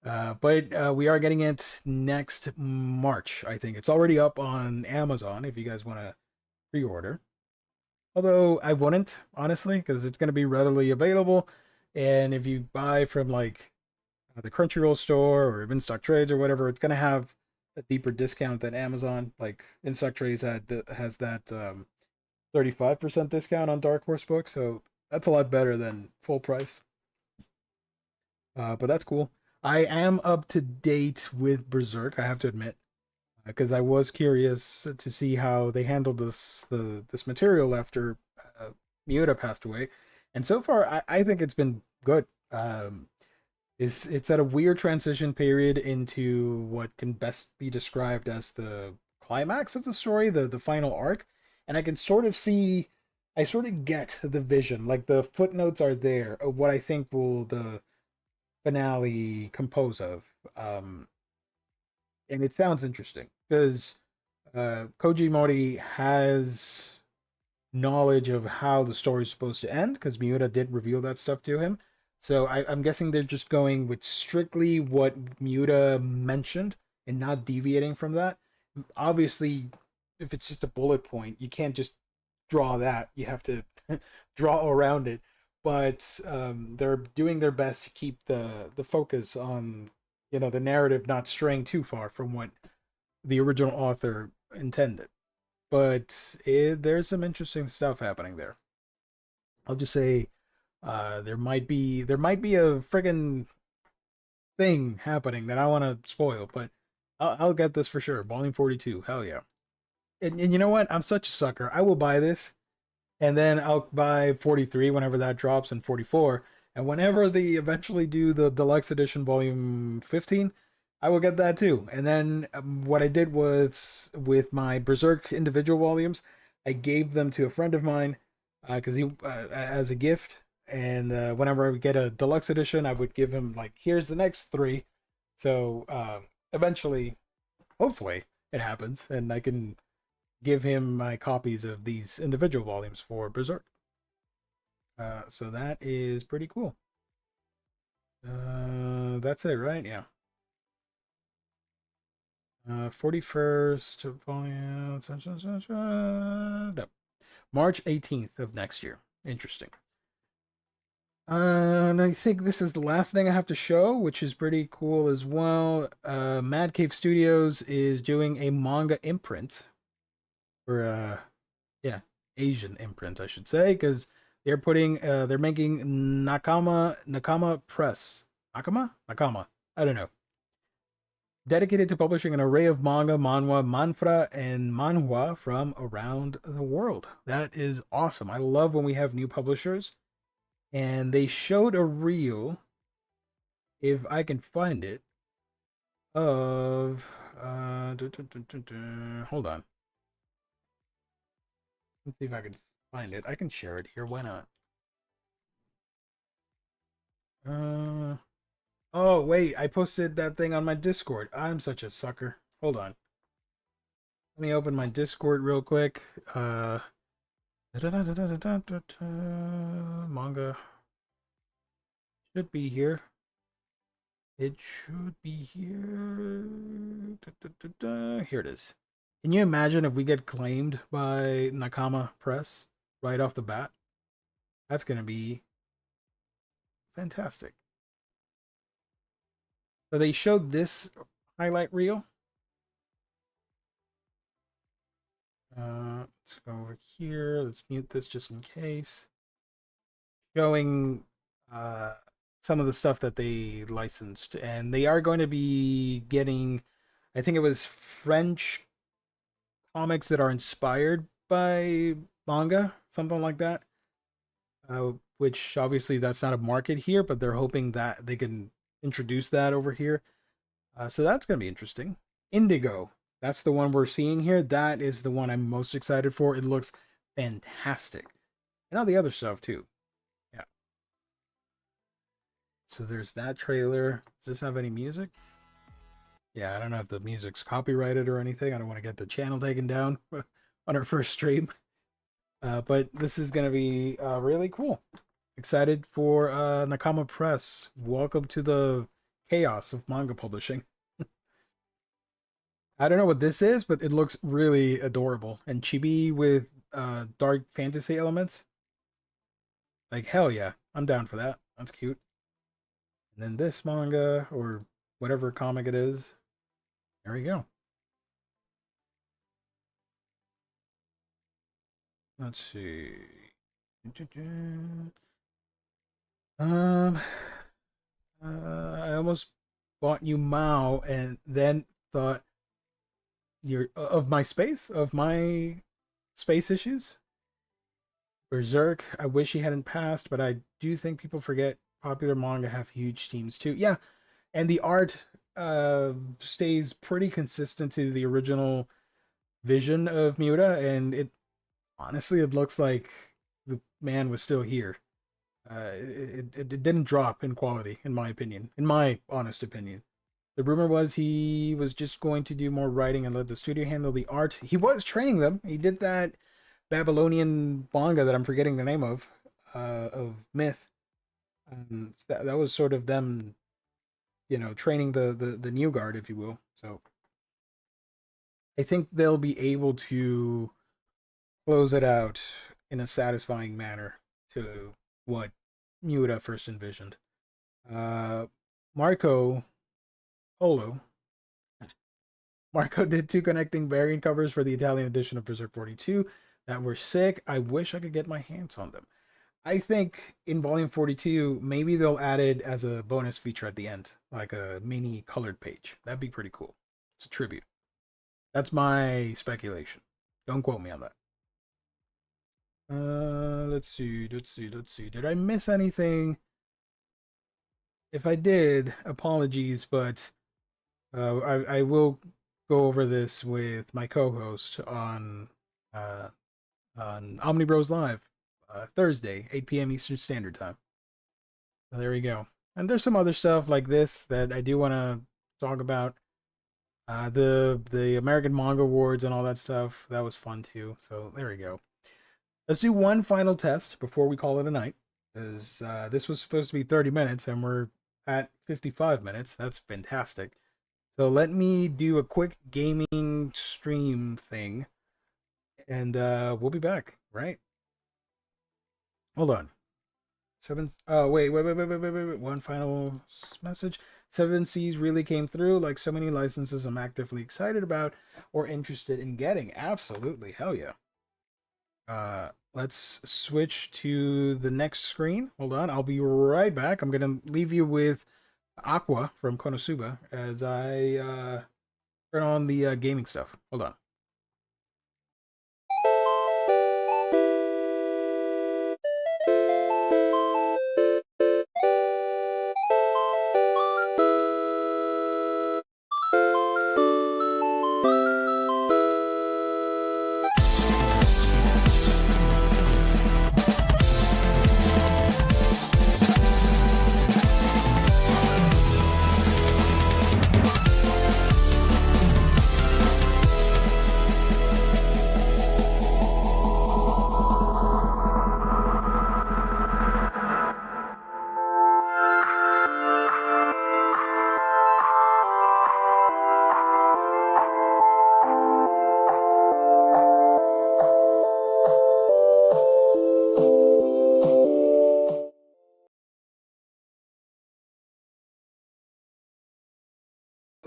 But we are getting it next March, I think. It's already up on Amazon if you guys want to pre-order. Although I wouldn't, honestly, because it's going to be readily available. And if you buy from like the Crunchyroll store or InStock Trades or whatever, it's going to have a deeper discount than Amazon. Like InStock Trades has that 35% discount on Dark Horse books, so that's a lot better than full price. But that's cool. I am up to date with Berserk, I have to admit, because I was curious to see how they handled this material after Miura passed away, and so far I think it's been good. It's at a weird transition period into what can best be described as the climax of the story, the final arc, and I can sort of see, I sort of get the vision. Like the footnotes are there of what I think will the finale compose of. Um, and it sounds interesting because Koji Mori has knowledge of how the story is supposed to end because Miura did reveal that stuff to him. So I'm guessing they're just going with strictly what Miura mentioned and not deviating from that. Obviously, if it's just a bullet point, you can't just draw that. You have to draw around it. But they're doing their best to keep the focus on the narrative not straying too far from what the original author intended. But there's some interesting stuff happening there. I'll just say there might be a friggin' thing happening that I want to spoil, but I'll get this for sure. Volume 42, hell yeah! And you know what? I'm such a sucker. I will buy this, and then I'll buy 43 whenever that drops, and 44, and whenever they eventually do the deluxe edition Volume 15, I will get that too. And then what I did was with my Berserk individual volumes, I gave them to a friend of mine because he as a gift. And whenever I would get a deluxe edition, I would give him like, here's the next three. So eventually, hopefully, it happens, and I can give him my copies of these individual volumes for Berserk. So that is pretty cool. That's it, right? Yeah. 41st volume. No. March 18th of next year. Interesting. And I think this is the last thing I have to show, which is pretty cool as well. Mad Cave Studios is doing a manga imprint, or yeah, Asian imprint, I should say, because they're making Nakama Press. Nakama. I don't know. Dedicated to publishing an array of manga, manhwa, manfra, and manhwa from around the world. That is awesome. I love when we have new publishers. And they showed a reel, if I can find it, of hold on. Let's see if I can find it. I can share it here. Why not? Oh wait, I posted that thing on my Discord. I'm such a sucker. Hold on. Let me open my Discord real quick. Manga should be here. It should be here. Here it is. Can you imagine if we get claimed by Nakama Press right off the bat? That's going to be fantastic. So they showed this highlight reel. Let's go over here. Let's mute this just in case. Showing some of the stuff that they licensed. And they are going to be getting, I think it was French comics that are inspired by manga, something like that. Which obviously that's not a market here, but they're hoping that they can introduce that over here. So that's going to be interesting. Indigo. That's the one we're seeing here. That is the one I'm most excited for. It looks fantastic. And all the other stuff too. Yeah. So there's that trailer. Does this have any music? Yeah, I don't know if the music's copyrighted or anything. I don't want to get the channel taken down on our first stream. But this is going to be really cool. Excited for Nakama Press. Welcome to the chaos of manga publishing. I don't know what this is, but it looks really adorable. And chibi with dark fantasy elements. Like, hell yeah. I'm down for that. That's cute. And then this manga, or whatever comic it is. There we go. Let's see. Um, I almost bought you Mao and then thought you're of my space issues. Berserk, I wish he hadn't passed, but I do think people forget popular manga have huge teams too. Yeah, and the art stays pretty consistent to the original vision of Miura, and it honestly it looks like the man was still here. It didn't drop in quality, in my opinion, in my honest opinion. The rumor was he was just going to do more writing and let the studio handle the art. He was training them. He did that Babylonian manga that I'm forgetting the name of Myth. That was sort of them, training the new guard, if you will. So I think they'll be able to close it out in a satisfying manner to what Miura first envisioned. Marco Polo. Marco did two connecting variant covers for the Italian edition of Berserk 42 that were sick. I wish I could get my hands on them. I think in Volume 42, maybe they'll add it as a bonus feature at the end, like a mini colored page. That'd be pretty cool. It's a tribute. That's my speculation. Don't quote me on that. Let's see. Did I miss anything? If I did, apologies, but I will go over this with my co-host on Omni Bros Live Thursday, 8 p.m. Eastern Standard Time. So there we go. And there's some other stuff like this that I do want to talk about. The American Manga Awards and all that stuff. That was fun too. So there we go. Let's do one final test before we call it a night. Because this was supposed to be 30 minutes and we're at 55 minutes. That's fantastic. So let me do a quick gaming stream thing. And we'll be back, right? Hold on. Wait. One final message. Seven Seas really came through, like so many licenses I'm actively excited about or interested in getting. Absolutely. Hell yeah. Let's switch to the next screen. Hold on. I'll be right back. I'm going to leave you with Aqua from Konosuba as I turn on the gaming stuff. Hold on.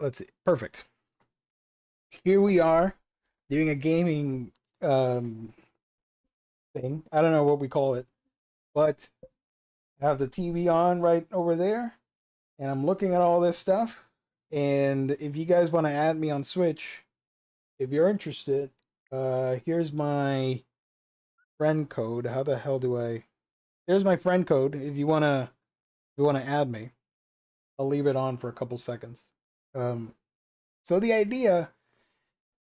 Let's see. Perfect. Here we are doing a gaming thing. I don't know what we call it, but I have the TV on right over there, and I'm looking at all this stuff. And if you guys want to add me on Switch, if you're interested, here's my friend code. How the hell do I? There's my friend code. If you wanna add me, I'll leave it on for a couple seconds. Um, So the idea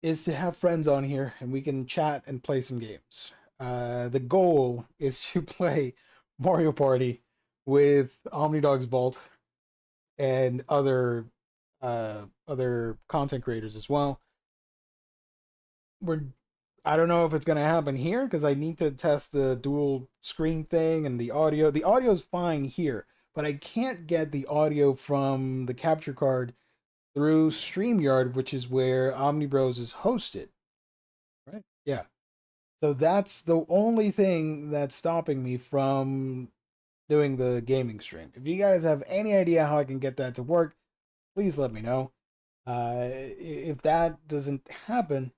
is to have friends on here and we can chat and play some games. The goal is to play Mario Party with Omnidog's Vault and other content creators as well. We're I don't know if it's gonna happen here because I need to test the dual screen thing and the audio. The audio is fine here, but I can't get the audio from the capture card through StreamYard, which is where OmniBros is hosted. Right? Yeah. So that's the only thing that's stopping me from doing the gaming stream. If you guys have any idea how I can get that to work, please let me know. If that doesn't happen,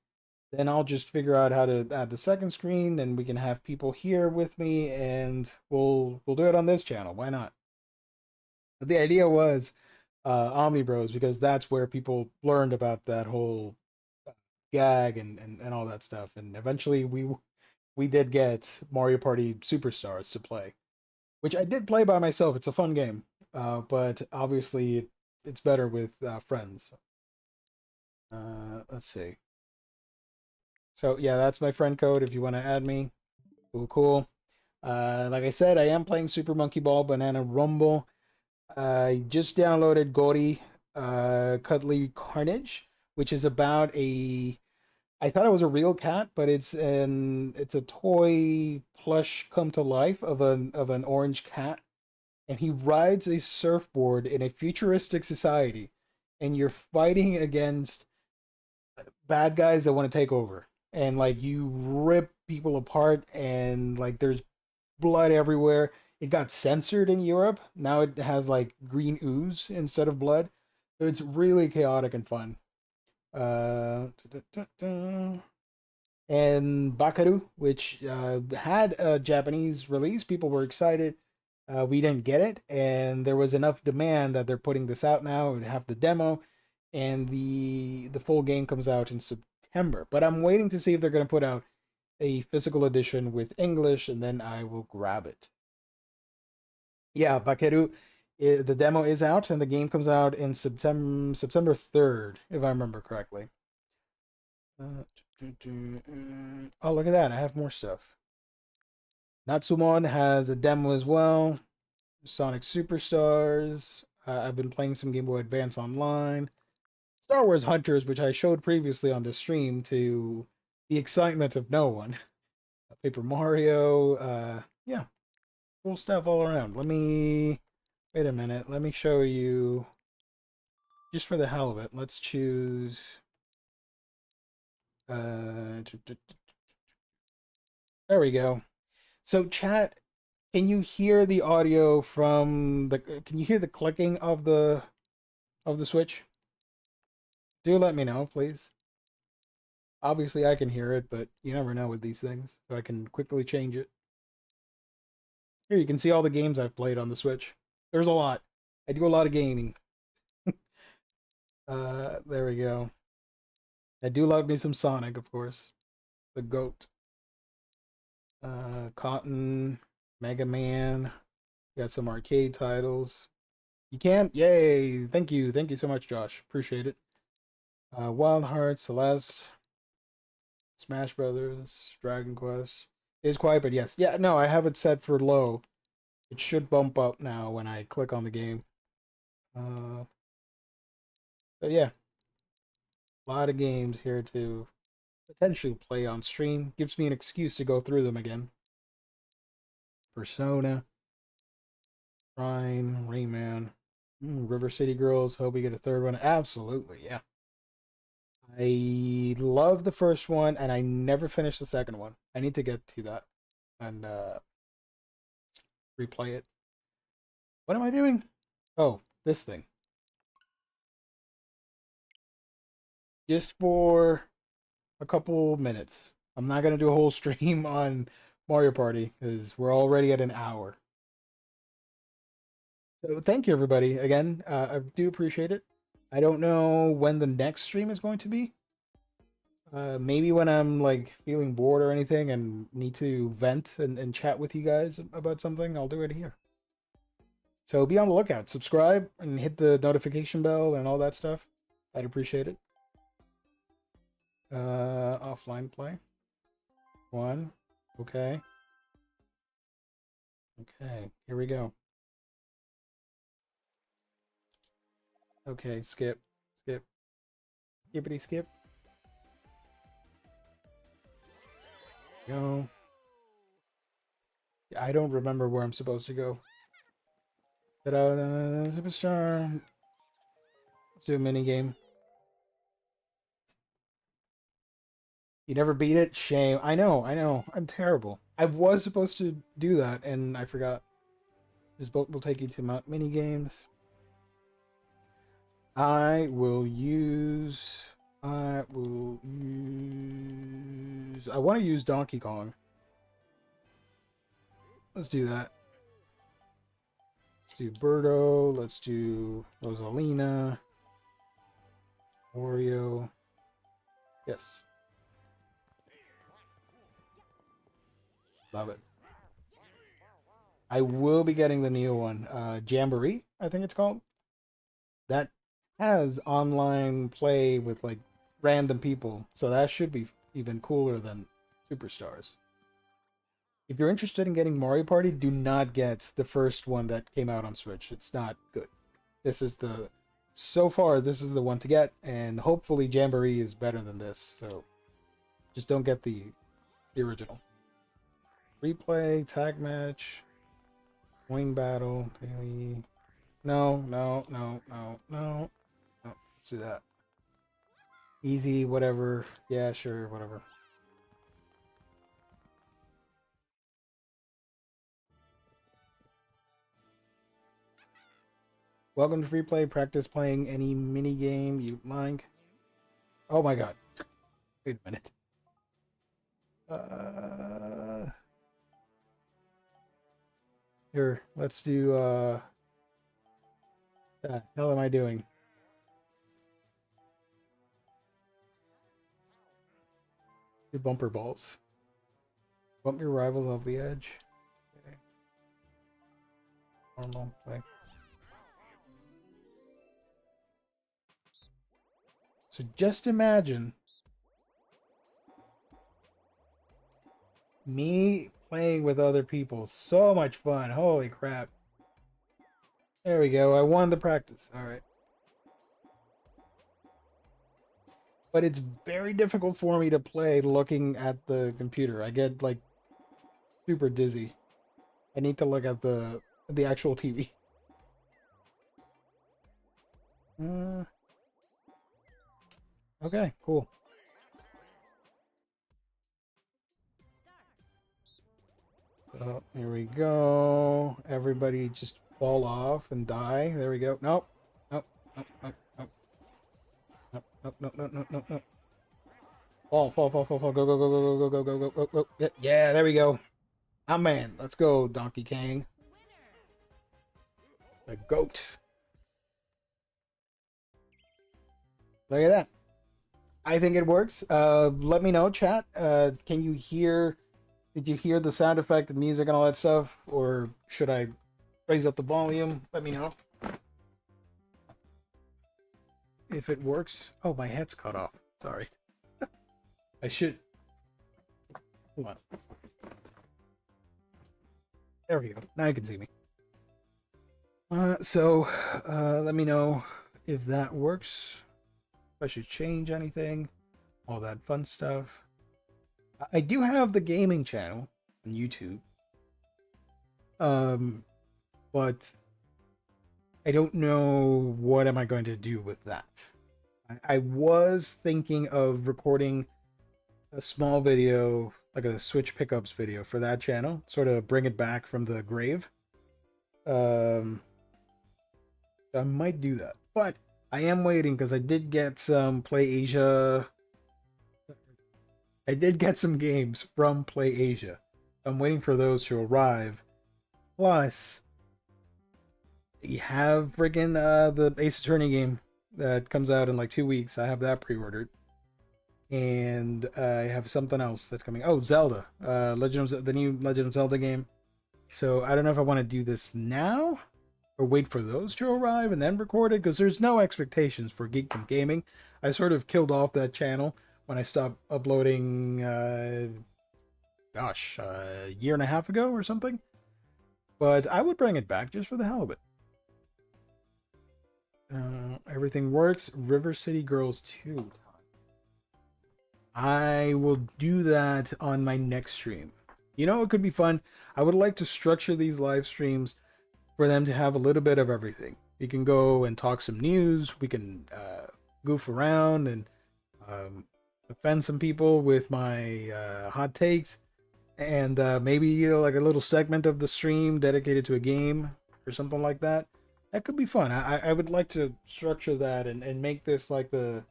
then I'll just figure out how to add the second screen, and we can have people here with me, and we'll do it on this channel. Why not? But the idea was Omni Bros because that's where people learned about that whole gag and all that stuff, and eventually we did get Mario Party Superstars to play, which I did play by myself. It's a fun game, but obviously it's better with friends. Let's see. So yeah, that's my friend code if you want to add me. Cool, cool. Like I said, I am playing Super Monkey Ball Banana Rumble. I just downloaded Gori Cuddly Carnage, which is about a. I thought it was a real cat, but it's a toy plush come to life of an orange cat, and he rides a surfboard in a futuristic society, and you're fighting against bad guys that want to take over, and like you rip people apart, and like there's blood everywhere. It got censored in Europe. Now it has like green ooze instead of blood. So it's really chaotic and fun. Uh, and Bakaru, which had a Japanese release, people were excited. We didn't get it, and there was enough demand that they're putting this out now. We have the demo, and the full game comes out in September. But I'm waiting to see if they're going to put out a physical edition with English, and then I will grab it. Yeah, Bakeru, the demo is out, and the game comes out in September 3rd, if I remember correctly. Oh, look at that! I have more stuff. Natsumon has a demo as well. Sonic Superstars. I've been playing some Game Boy Advance online. Star Wars Hunters, which I showed previously on the stream to the excitement of no one. Paper Mario. Yeah, cool stuff all around. Let me wait a minute. Let me show you just for the hell of it. Let's choose. Uh, there we go. So, chat, can you hear the audio from the? Can you hear the clicking of the Switch? Do let me know, please. Obviously, I can hear it, but you never know with these things, so I can quickly change it. Here, you can see all the games I've played on the Switch. There's a lot. I do a lot of gaming. There we go. I do love me some Sonic, of course. The GOAT. Cotton, Mega Man. Got some arcade titles. You can? Yay! Thank you. Thank you so much, Josh. Appreciate it. Wild Heart, Celeste, Smash Brothers, Dragon Quest. It is quiet, but yes. Yeah, no, I have it set for low. It should bump up now when I click on the game. But yeah, a lot of games here to potentially play on stream. Gives me an excuse to go through them again. Persona, Prime, Rayman, River City Girls. Hope we get a third one. Absolutely, yeah. I love the first one, and I never finished the second one. I need to get to that and replay it. What am I doing? Oh, this thing. Just for a couple minutes. I'm not gonna do a whole stream on Mario Party because we're already at an hour. So thank you everybody again. I do appreciate it. I don't know when the next stream is going to be. Maybe when I'm like feeling bored or anything and need to vent and chat with you guys about something, I'll do it here. So be on the lookout. Subscribe and hit the notification bell and all that stuff. I'd appreciate it. Offline play. 1. Okay. Okay, here we go. Okay, skip. Skip. Skippity skip. Go. I don't remember where I'm supposed to go. Ta-da, superstar. Let's do a mini game. You never beat it? Shame. I know, I know. I'm terrible. I was supposed to do that, and I forgot. This boat will take you to mini games. I will use. I want to use Donkey Kong. Let's do that. Let's do Birdo. Let's do Rosalina. Wario. Yes. Love it. I will be getting the new one. Jamboree, I think it's called. That has online play with like random people. So that should be even cooler than Superstars. If you're interested in getting Mario Party, do not get the first one that came out on Switch. It's not good. This is the so far this is the one to get, and hopefully Jamboree is better than this. So just don't get the original. Replay, tag match, wing battle, daily. No, no, no, no, no. No, let's do that. Easy, whatever. Yeah, sure, whatever. Welcome to Free Play. Practice playing any mini game you like. Oh my god. Wait a minute. Here, let's do the hell am I doing? Do bumper balls. Bump your rivals off the edge. Okay. Normal play. So just imagine me playing with other people. So much fun. Holy crap. There we go. I won the practice. All right. But it's very difficult for me to play looking at the computer. I get like super dizzy. I need to look at the actual TV. Okay, cool. So here we go. Everybody just fall off and die. There we go. Nope. Nope. Nope. Nope. Nope. Nope. Nope. Nope. Nope. Nope. Nope. Nope. Fall. Fall. Fall. Fall. Fall. Go. Go. Go. Go. Go. Go. Go. Go. Go. Go. Go. Yeah. There we go. Ah man. Let's go, Donkey Kong. The goat. Look at that. I think it works. Let me know, chat. Can you hear? Did you hear the sound effect, the music, and all that stuff, or should I raise up the volume? Let me know if it works. Oh, my head's cut off. Sorry. I should. Hold on. There we go. Now you can see me. So let me know if that works. If I should change anything. All that fun stuff. I do have the gaming channel on YouTube. But I don't know what am I going to do with that. I was thinking of recording a small video, like a Switch pickups video for that channel, sort of bring it back from the grave. I might do that, but I am waiting because I did get some PlayAsia. I did get some games from PlayAsia. I'm waiting for those to arrive. Plus, you have friggin' the Ace Attorney game that comes out in like 2 weeks. I have that pre-ordered. And I have something else that's coming. Oh, Zelda. The new Legend of Zelda game. So I don't know if I want to do this now or wait for those to arrive and then record it, because there's no expectations for Geekdom Gaming. I sort of killed off that channel when I stopped uploading, a year and a half ago or something. But I would bring it back just for the hell of it. Everything works. River City Girls 2. I will do that on my next stream. You know, it could be fun. I would like to structure these live streams for them to have a little bit of everything. You can go and talk some news. We can goof around and offend some people with my hot takes, and maybe like a little segment of the stream dedicated to a game or something like that. That could be fun. I would like to structure that and make this like a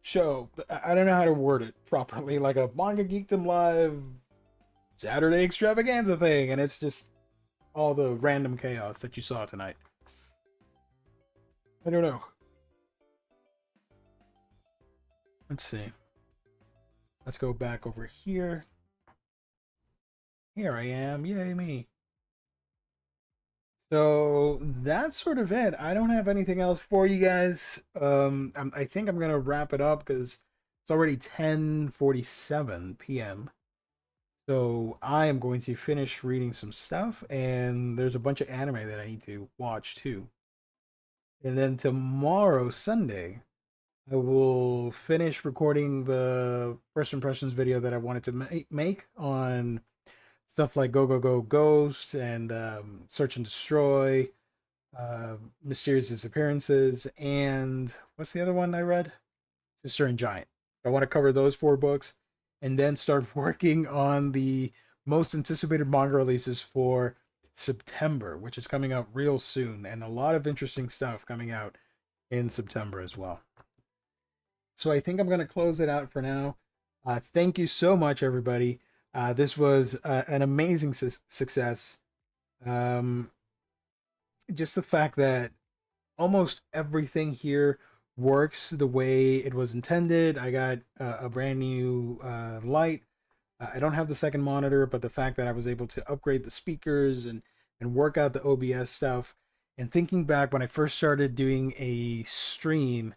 show. I don't know how to word it properly, like a Manga Geekdom Live Saturday extravaganza thing, and it's just all the random chaos that you saw tonight. I don't know. Let's see. Let's go back over here. Here I am. Yay, me. So that's sort of it. I don't have anything else for you guys. I think I'm gonna wrap it up because it's already 10:47 p.m. So I am going to finish reading some stuff, and there's a bunch of anime that I need to watch too. And then tomorrow, Sunday, I will finish recording the first impressions video that I wanted to make on stuff like Go Go Go Ghost and Search and Destroy, Mysterious Disappearances, and what's the other one I read? Sister and Giant. I want to cover those 4 books and then start working on the most anticipated manga releases for September, which is coming out real soon, and a lot of interesting stuff coming out in September as well. So I think I'm going to close it out for now. Thank you so much, everybody. This was an amazing success. Just the fact that almost everything here works the way it was intended. I got a brand new light. I don't have the second monitor, but the fact that I was able to upgrade the speakers and work out the OBS stuff. And thinking back when I first started doing a stream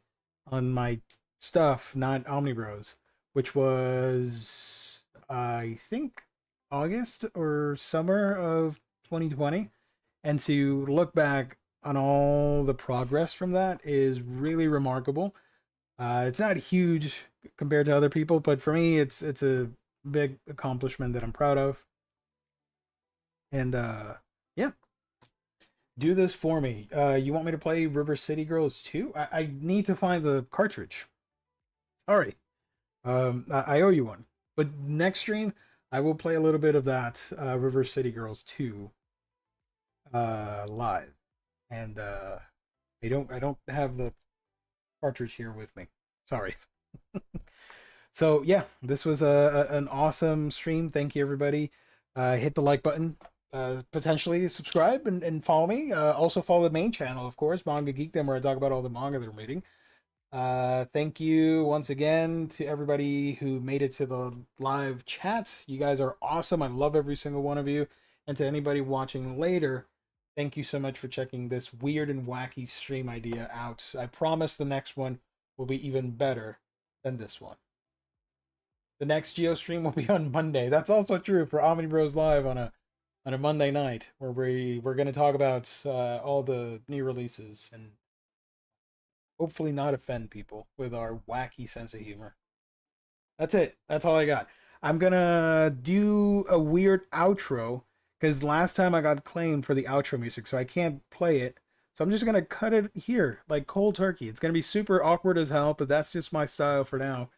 on my stuff, not Omnibros, which was I think August or summer of 2020, and to look back on all the progress from that is really remarkable. It's not huge compared to other people, but for me, it's a big accomplishment that I'm proud of. And yeah, do this for me. You want me to play River City Girls 2? I need to find the cartridge. Sorry. I owe you one. But next stream, I will play a little bit of that River City Girls 2 live. And I don't have the cartridge here with me. Sorry. So yeah, this was an awesome stream. Thank you, everybody. Hit the like button. Potentially subscribe and follow me. Also follow the main channel, of course, Manga Geekdom, where I talk about all the manga that I'm reading. Thank you once again to everybody who made it to the live chat. You guys are awesome. I love every single one of you. And to anybody watching later, thank you so much for checking this weird and wacky stream idea out. I promise the next one will be even better than this one. The next Geo stream will be on Monday. That's also true for Omni Bros Live on a Monday night, where we're going to talk about all the new releases and hopefully not offend people with our wacky sense of humor. That's it. That's all I got. I'm gonna do a weird outro because last time I got claimed for the outro music, so I can't play it. So I'm just gonna cut it here, like cold turkey. It's gonna be super awkward as hell, but that's just my style for now.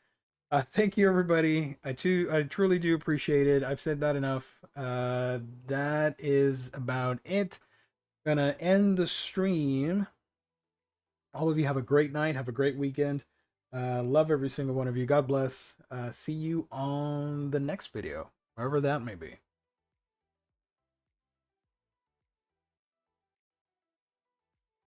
Thank you, everybody. I truly do appreciate it. I've said that enough. That is about it. Gonna end the stream. All of you have a great night. Have a great weekend. Love every single one of you. God bless. See you on the next video, wherever that may be.